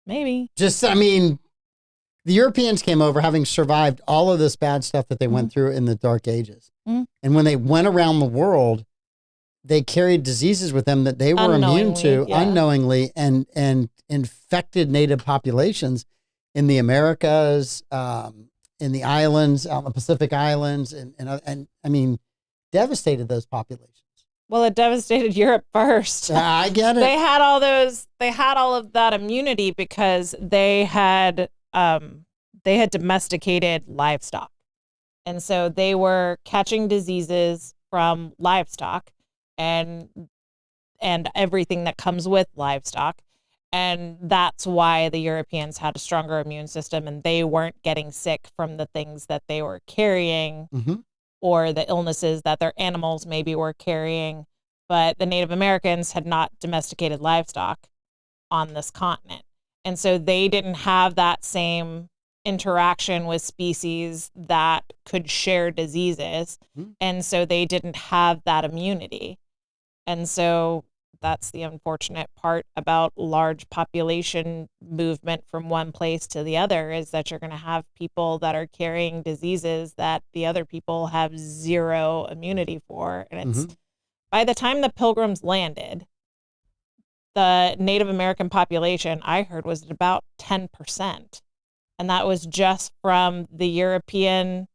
Maybe.
The Europeans came over having survived all of this bad stuff that they went through in the Dark Ages.
Mm.
And when they went around the world, they carried diseases with them that they were immune to unknowingly and infected native populations in the Americas, in the islands, out in the Pacific Islands, and I mean, devastated those populations.
Well, it devastated Europe first.
I get it.
They had all of that immunity because they had domesticated livestock. And so they were catching diseases from livestock and everything that comes with livestock. And that's why the Europeans had a stronger immune system and they weren't getting sick from the things that they were carrying or the illnesses that their animals maybe were carrying. But the Native Americans had not domesticated livestock on this continent. And so they didn't have that same interaction with species that could share diseases. And so they didn't have that immunity. And so that's the unfortunate part about large population movement from one place to the other, is that you're going to have people that are carrying diseases that the other people have zero immunity for. And it's by the time the Pilgrims landed, the Native American population, I heard, was at about 10%. And that was just from the European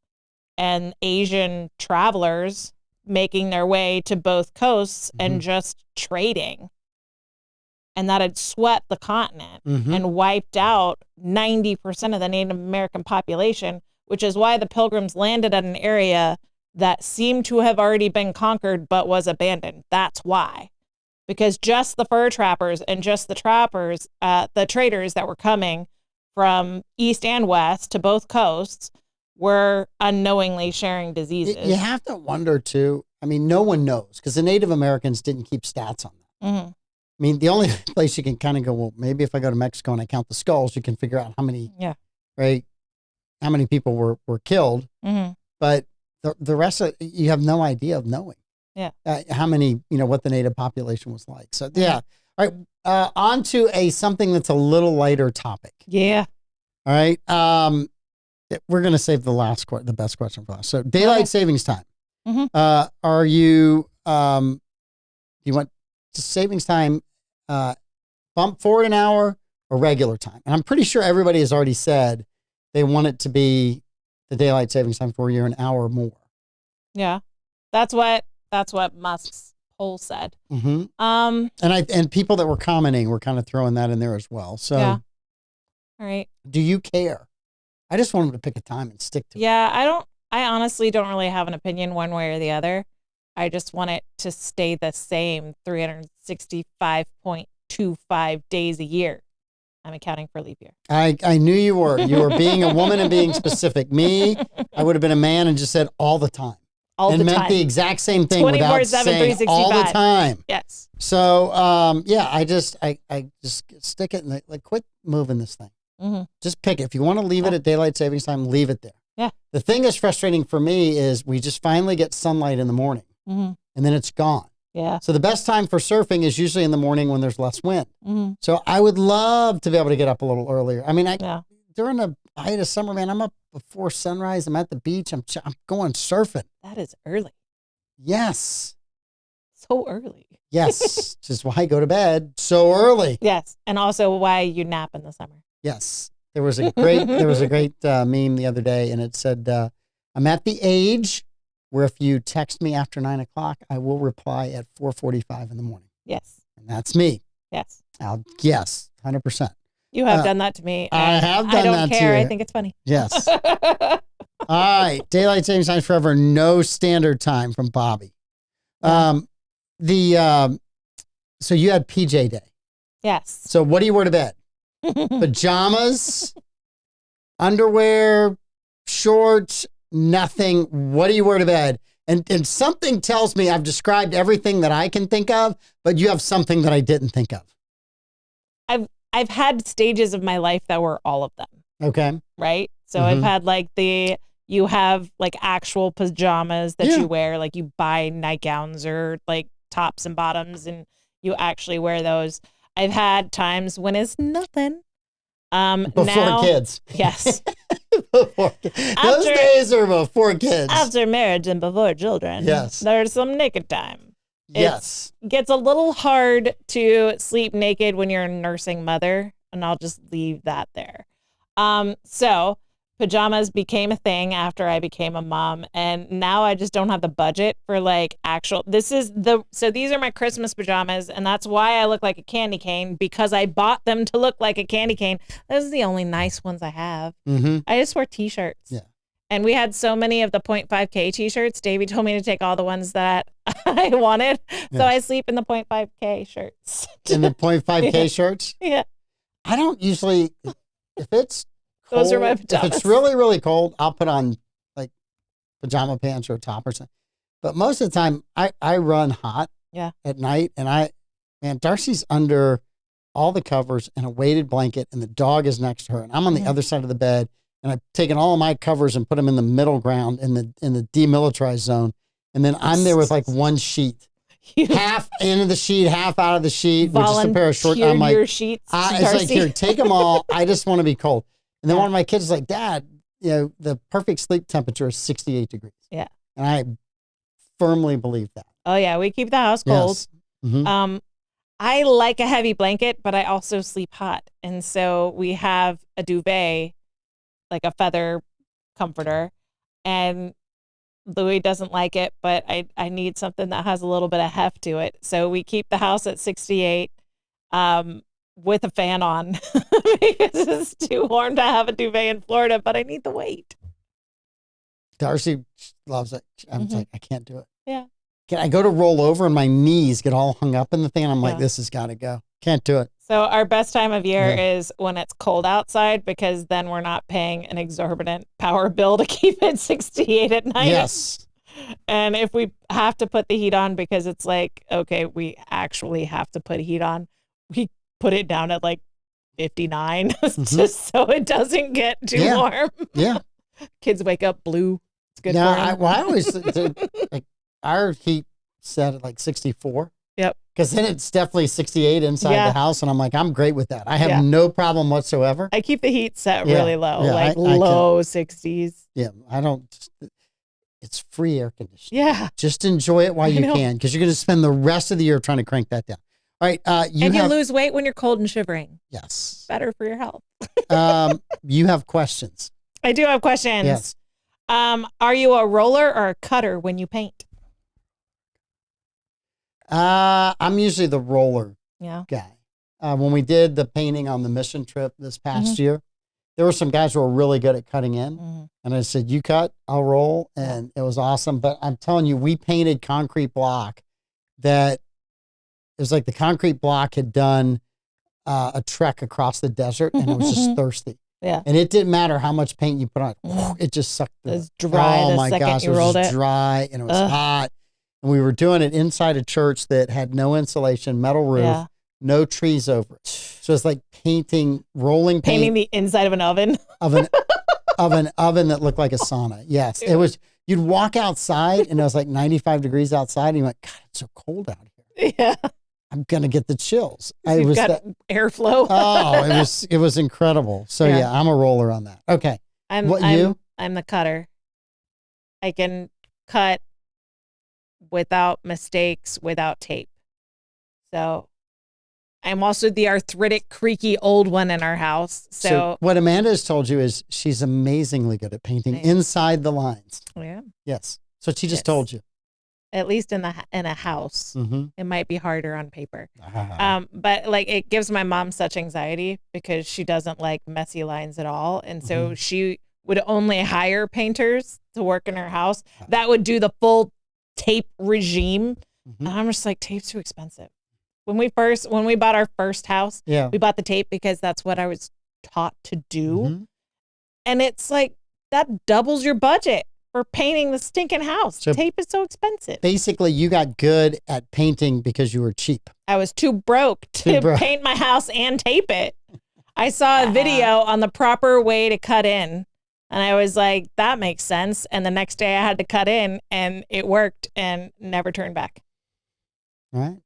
and Asian travelers making their way to both coasts and just trading. And that had swept the continent and wiped out 90% of the Native American population, which is why the Pilgrims landed at an area that seemed to have already been conquered but was abandoned. That's why. Because just the fur trappers and just the trappers, the traders that were coming from east and west to both coasts were unknowingly sharing diseases.
You have to wonder, too. I mean, no one knows because the Native Americans didn't keep stats on that. I mean, the only place you can kind of go, well, maybe if I go to Mexico and I count the skulls, you can figure out how many, how many people were killed. But the rest of you have no idea of knowing. How many, what the native population was like. So, All right. On to something that's a little lighter topic.
All
right. We're going to save the best question for last. So daylight savings time. Are you, do you want savings time, bump forward an hour or regular time? And I'm pretty sure everybody has already said they want it to be the daylight savings time for you an hour more.
Yeah. That's what Musk's poll said.
And people that were commenting were kind of throwing that in there as well. So,
all right.
Do you care? I just want them to pick a time and stick to it.
I honestly don't really have an opinion one way or the other. I just want it to stay the same 365.25 days a year. I'm accounting for leap year.
I knew you were. You were being a woman and being specific. Me, I would have been a man and just said all the time. And meant the exact same thing without saying all the time.
Yes.
So, I just stick it and quit moving this thing. Just pick it. If you want to leave it at daylight savings time, leave it there.
Yeah.
The thing that's frustrating for me is we just finally get sunlight in the morning and then it's gone.
Yeah.
So the best time for surfing is usually in the morning when there's less wind. So I would love to be able to get up a little earlier. I mean, during the height of summer, man, I'm up before sunrise. I'm at the beach. I'm going surfing.
That is early.
Yes.
So early.
Yes. Which is why I go to bed so early.
Yes. And also why you nap in the summer.
Yes. There was a great meme the other day, and it said, I'm at the age where if you text me after 9 o'clock, I will reply at 4:45 in the morning.
Yes.
And that's me.
Yes.
Yes, 100%.
You have done that to me.
I have done that to you.
I don't care. I think it's funny.
Yes. All right. Daylight savings time forever. No standard time from Bobby. So you had PJ day.
Yes.
So what do you wear to bed? Pajamas, underwear, shorts, nothing. What do you wear to bed? And something tells me I've described everything that I can think of, but you have something that I didn't think of.
I've had stages of my life that were all of them.
Okay.
Right. So I've had like you have like actual pajamas that you wear, like you buy nightgowns or like tops and bottoms and you actually wear those. I've had times when it's nothing.
Before kids.
Yes.
Those days are before kids.
After marriage and before children.
Yes.
There's some naked time.
Yes.
It gets a little hard to sleep naked when you're a nursing mother, and I'll just leave that there. So pajamas became a thing after I became a mom, and now I just don't have the budget for like actual. So these are my Christmas pajamas, and that's why I look like a candy cane, because I bought them to look like a candy cane. Those are the only nice ones I have. I just wear t-shirts.
Yeah.
And we had so many of the 0.5K t-shirts. Davey told me to take all the ones that I wanted. So I sleep in the 0.5K shirts.
In the 0.5K shirts?
Yeah.
I don't usually, if it's cold,
those are my pajamas.
If it's really, really cold, I'll put on like pajama pants or a top or something. But most of the time, I run hot at night. And Darcy's under all the covers and a weighted blanket, and the dog is next to her. And I'm on the other side of the bed. And I've taken all of my covers and put them in the middle ground in the demilitarized zone. And then I'm there with like one sheet, half into the sheet, half out of the sheet, with just a pair of shorts. I'm like,
your sheets,
it's like, here, take them all. I just want to be cold. And then one of my kids is like, Dad, the perfect sleep temperature is 68 degrees.
Yeah.
And I firmly believe that.
Oh yeah. We keep the house cold.
Yes. Mm-hmm.
I like a heavy blanket, but I also sleep hot. And so we have a duvet, like a feather comforter, and Louis doesn't like it, but I need something that has a little bit of heft to it. So we keep the house at 68 with a fan on because it's too warm to have a duvet in Florida, but I need the weight.
Darcy loves it. I'm like, I can't do it.
Yeah.
Can I go to roll over and my knees get all hung up in the thing? And I'm like, this has got to go. Can't do it.
So our best time of year is when it's cold outside, because then we're not paying an exorbitant power bill to keep it 68 at night.
Yes.
And if we have to put the heat on, because it's like, okay, we actually have to put heat on, we put it down at like 59 just so it doesn't get too warm.
Yeah.
Kids wake up blue. It's good for them.
I always, like, our heat set at like 64.
Yep.
Because then it's definitely 68 inside the house. And I'm like, I'm great with that. I have no problem whatsoever.
I keep the heat set really low, like
I
low 60s.
Yeah. I don't, it's free air conditioning.
Yeah.
Just enjoy it while you can, because you're going to spend the rest of the year trying to crank that down. All right. You
lose weight when you're cold and shivering.
Yes.
Better for your health.
You have questions.
I do have questions.
Yes.
Are you a roller or a cutter when you paint?
I'm usually the roller
guy.
When we did the painting on the mission trip this past year, there were some guys who were really good at cutting in. And I said, you cut, I'll roll. And it was awesome. But I'm telling you, we painted concrete block that it was like the concrete block had done a trek across the desert, and it was just thirsty.
Yeah.
And it didn't matter how much paint you put on it. It just sucked.
It was dry.
Oh
the
my
second
gosh,
you
it
rolled
was
it.
dry, and it was hot. And we were doing it inside a church that had no insulation, metal roof, no trees over it. So it's like rolling paint.
Painting the inside of an oven.
of an oven that looked like a sauna. Yes. It was, you'd walk outside and it was like 95 degrees outside, and you went, God, it's so cold out here.
Yeah.
I'm going to get the chills.
You've got airflow.
It was incredible. So yeah, I'm a roller on that. Okay.
I'm the cutter. I can cut without mistakes, without tape. So I'm also the arthritic, creaky old one in our house. So
what Amanda has told you is she's amazingly good at painting inside the lines.
Yeah.
Yes. So she just told you.
At least in a house, it might be harder on paper.
Uh-huh.
But like, it gives my mom such anxiety because she doesn't like messy lines at all. And so she would only hire painters to work in her house that would do the full tape regime. And I'm just like, tape's too expensive. When we bought our first house, we bought the tape because that's what I was taught to do. And it's like, that doubles your budget for painting the stinking house. So tape is so expensive.
Basically, you got good at painting because you were cheap.
I was too broke to paint my house and tape it. I saw a video on the proper way to cut in. And I was like, that makes sense. And the next day I had to cut in and it worked and never turned back.
Right?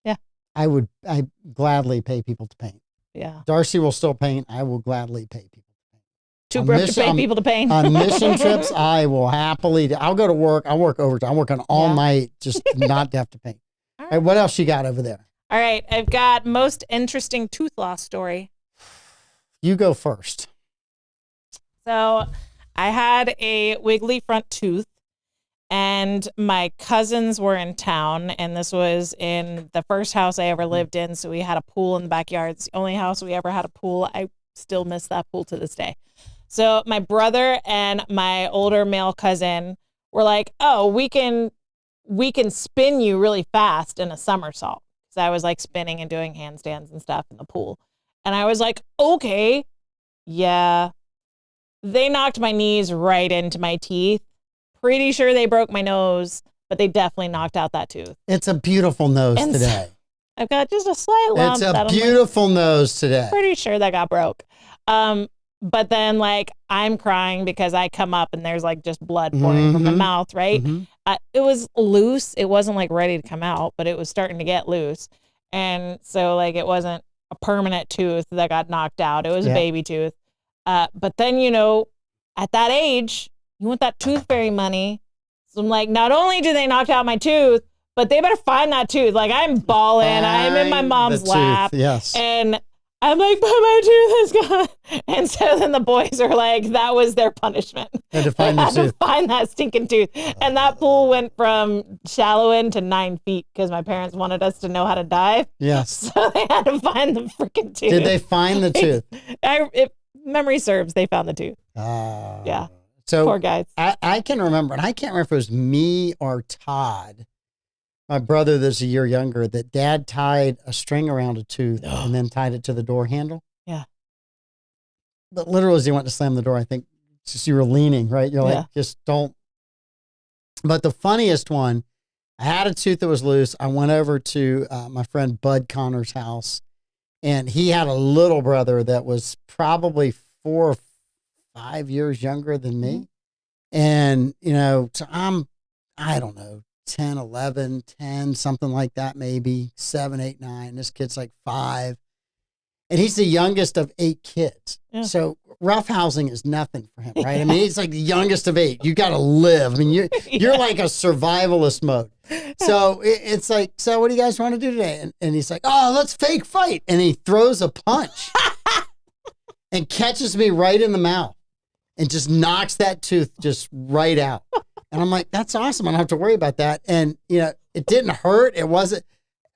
Yeah.
I gladly pay people to paint.
Yeah.
Darcy will still paint. I will gladly pay people to paint.
Too broke to pay people to paint.
On mission trips, I will happily. I'll go to work. I'll work overtime. I'm working all night just not to have to paint. All right, what else you got over there?
All right. I've got most interesting tooth loss story.
You go first.
So I had a wiggly front tooth and my cousins were in town, and this was in the first house I ever lived in. So we had a pool in the backyard. It's the only house we ever had a pool. I still miss that pool to this day. So my brother and my older male cousin were like, oh, we can spin you really fast in a somersault. So I was like spinning and doing handstands and stuff in the pool. And I was like, okay, yeah. They knocked my knees right into my teeth. Pretty sure they broke my nose, but they definitely knocked out that tooth.
It's a beautiful nose today.
I've got just a slight lump.
It's a beautiful nose today.
Pretty sure that got broke. But then like I'm crying because I come up and there's like just blood pouring from the mouth, right? It was loose. It wasn't like ready to come out, but it was starting to get loose. And so like it wasn't a permanent tooth that got knocked out. It was a baby tooth. But then, you know, at that age, you want that tooth fairy money. So I'm like, not only do they knock out my tooth, but they better find that tooth. Like I'm bawling. I'm in my mom's lap.
Yes.
And I'm like, but my tooth is gone. And so then the boys are like, that was their punishment.
Had to find the tooth.
To find that stinking tooth. And that pool went from shallow end to 9 feet because my parents wanted us to know how to dive.
Yes.
So they had to find the freaking tooth.
Did they find the tooth?
If memory serves, they found the tooth. Yeah.
So
poor guys.
I can remember, and I can't remember if it was me or Todd, my brother that's a year younger, that Dad tied a string around a tooth and then tied it to the door handle.
Yeah.
But literally as he went to slam the door, I think just you were leaning, right? You're like, just don't. But the funniest one, I had a tooth that was loose. I went over to my friend Bud Connor's house, and he had a little brother that was probably 4 or 5 years younger than me. And, you know, so I don't know, 10, 11, 10, something like that, maybe 7, 8, 9. This kid's like 5. And he's the youngest of 8 kids. Yeah. So roughhousing is nothing for him, right? I mean, he's like the youngest of 8. You got to live. I mean, you're like a survivalist mode. So it's like, so what do you guys want to do today? And he's like, oh, let's fake fight. And he throws a punch and catches me right in the mouth and just knocks that tooth just right out. And I'm like, that's awesome. I don't have to worry about that. And, you know, it didn't hurt. It wasn't.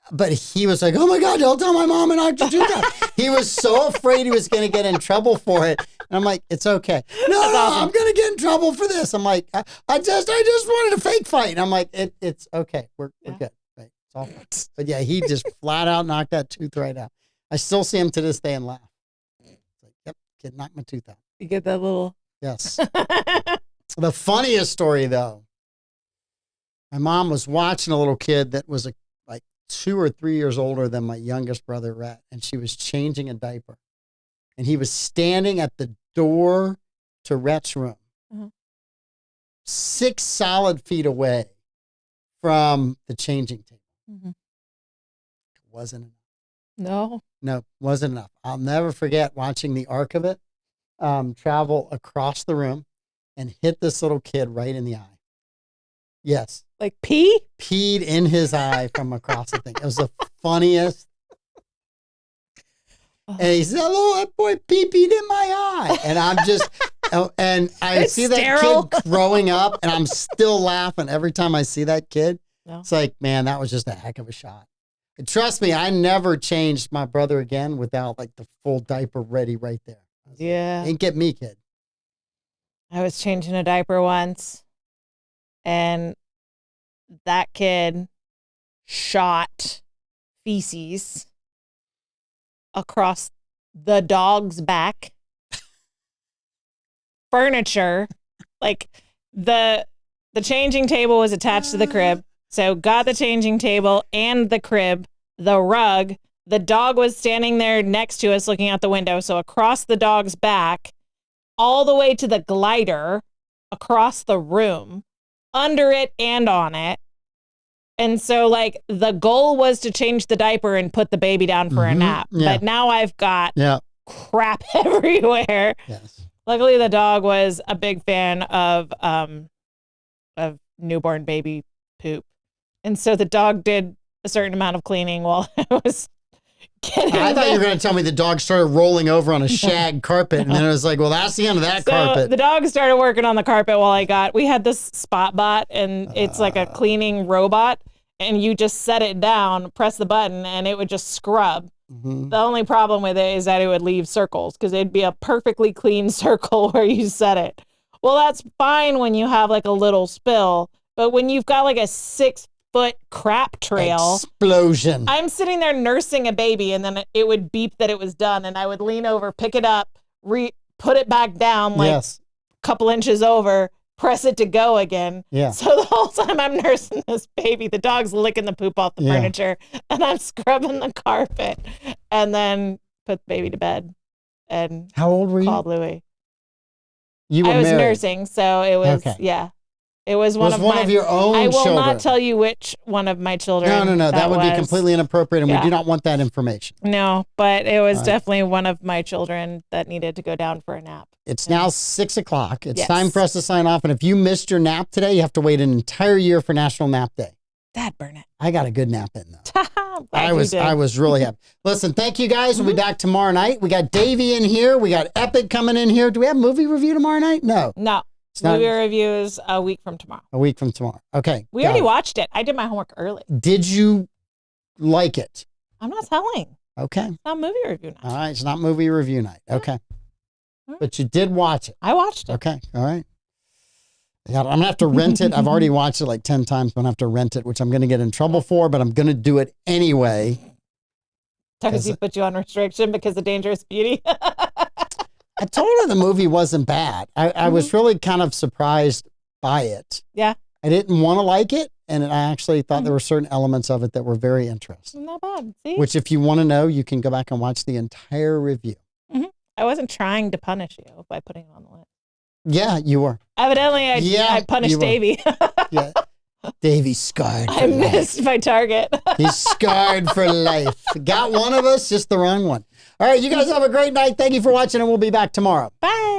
But he was like, oh, my God, don't tell my mom and knocked your tooth out. He was so afraid he was going to get in trouble for it. And I'm like, it's okay. No, awesome. I'm going to get in trouble for this. I'm like, I just wanted a fake fight. And I'm like, it's okay. We're good. Right. It's all fine. But, yeah, he just flat out knocked that tooth right out. I still see him to this day and laugh. It's like, yep, kid knocked my tooth out.
You get that little.
Yes. The funniest story, though, my mom was watching a little kid that was like 2 or 3 years older than my youngest brother, Rhett, and she was changing a diaper. And he was standing at the door to Rhett's room, 6 solid feet away from the changing table. It wasn't enough. No, wasn't enough. I'll never forget watching the arc of it travel across the room and hit this little kid right in the eye. Yes.
Like pee?
Peed in his eye from across the thing. It was the funniest. And he said, oh, that boy pee-peed in my eye. And I'm just, and I see sterile. That kid growing up, and I'm still laughing every time I see that kid. No. It's like, man, that was just a heck of a shot. And trust me, I never changed my brother again without like the full diaper ready right there.
Yeah.
Ain't get me, kid.
I was changing a diaper once, and that kid shot feces across the dog's back, furniture, like the changing table was attached to the crib. So got the changing table and the crib, the rug, The dog was standing there next to us looking out the window. So across the dog's back, all the way to the glider, across the room, under it and on it. And so, like, the goal was to change the diaper and put the baby down for a nap.
Yeah.
But now I've got
Yeah.
crap everywhere.
Yes.
Luckily, the dog was a big fan of newborn baby poop. And so the dog did a certain amount of cleaning while I was getting
I thought you were
there.
going to tell me the dog started rolling over on a shag carpet, and then it was like, well, that's the end of that
So
carpet.
the dog started working on the carpet while we had this spot bot, and it's like a cleaning robot, and you just set it down, press the button, and it would just scrub.
Mhm.
The only problem with it is that it would leave circles because it'd be a perfectly clean circle where you set it. Well, that's fine when you have like a little spill, but when you've got like a 6-foot crap trail,
Explosion.
I'm sitting there nursing a baby, and then it would beep that it was done, and I would lean over, pick it up, put it back down like
Yes.
a couple inches over, press it to go again.
Yeah.
So the whole time I'm nursing this baby, the dog's licking the poop off the
Yeah.
furniture, and I'm scrubbing the carpet, and then put the baby to bed and
How old were you?
called Louie.
You were
I was
married.
nursing, so it was,
Okay.
yeah. It was one
Was
of
one
mine.
of your own
I will
children.
not tell you which one of my children.
No. That would be
was.
completely inappropriate, and
Yeah.
we do not want that information.
No, but it was
All right.
definitely one of my children that needed to go down for a nap.
It's now 6:00. It's
Yes.
time for us to sign off. And if you missed your nap today, you have to wait an entire year for National Nap Day.
Dad, burn it.
I got a good nap in though.
I'm glad you did.
I was really happy. Listen, thank you guys. We'll be back tomorrow night. We got Davey in here. We got Epic coming in here. Do we have movie review tomorrow night? No.
No.
It's not
Movie reviews a week from tomorrow.
a week from tomorrow. Okay.
We
got
already
it.
watched it. I did my homework early.
Did you like it?
I'm not telling.
Okay.
It's not movie review night.
All right. It's not movie review night. Okay. But you did watch it.
I watched it.
Okay. All right. I'm going to have to rent it. I've already watched it like 10 times. I'm going to have to rent it, which I'm going to get in trouble for, but I'm going to do it anyway.
Because he put you on restriction because of Dangerous Beauty.
I told her the movie wasn't bad. I was really kind of surprised by it.
Yeah.
I didn't want to like it, and I actually thought there were certain elements of it that were very interesting.
Not bad. See?
Which, if you want to know, you can go back and watch the entire review.
I wasn't trying to punish you by putting it on the list.
Yeah, you were.
Evidently, I punished
you were.
Davey.
Yeah. Davey's scarred for
I
life.
missed my target.
He's scarred for life. Got one of us, just the wrong one. All right, you guys have a great night. Thank you for watching, and we'll be back tomorrow.
Bye.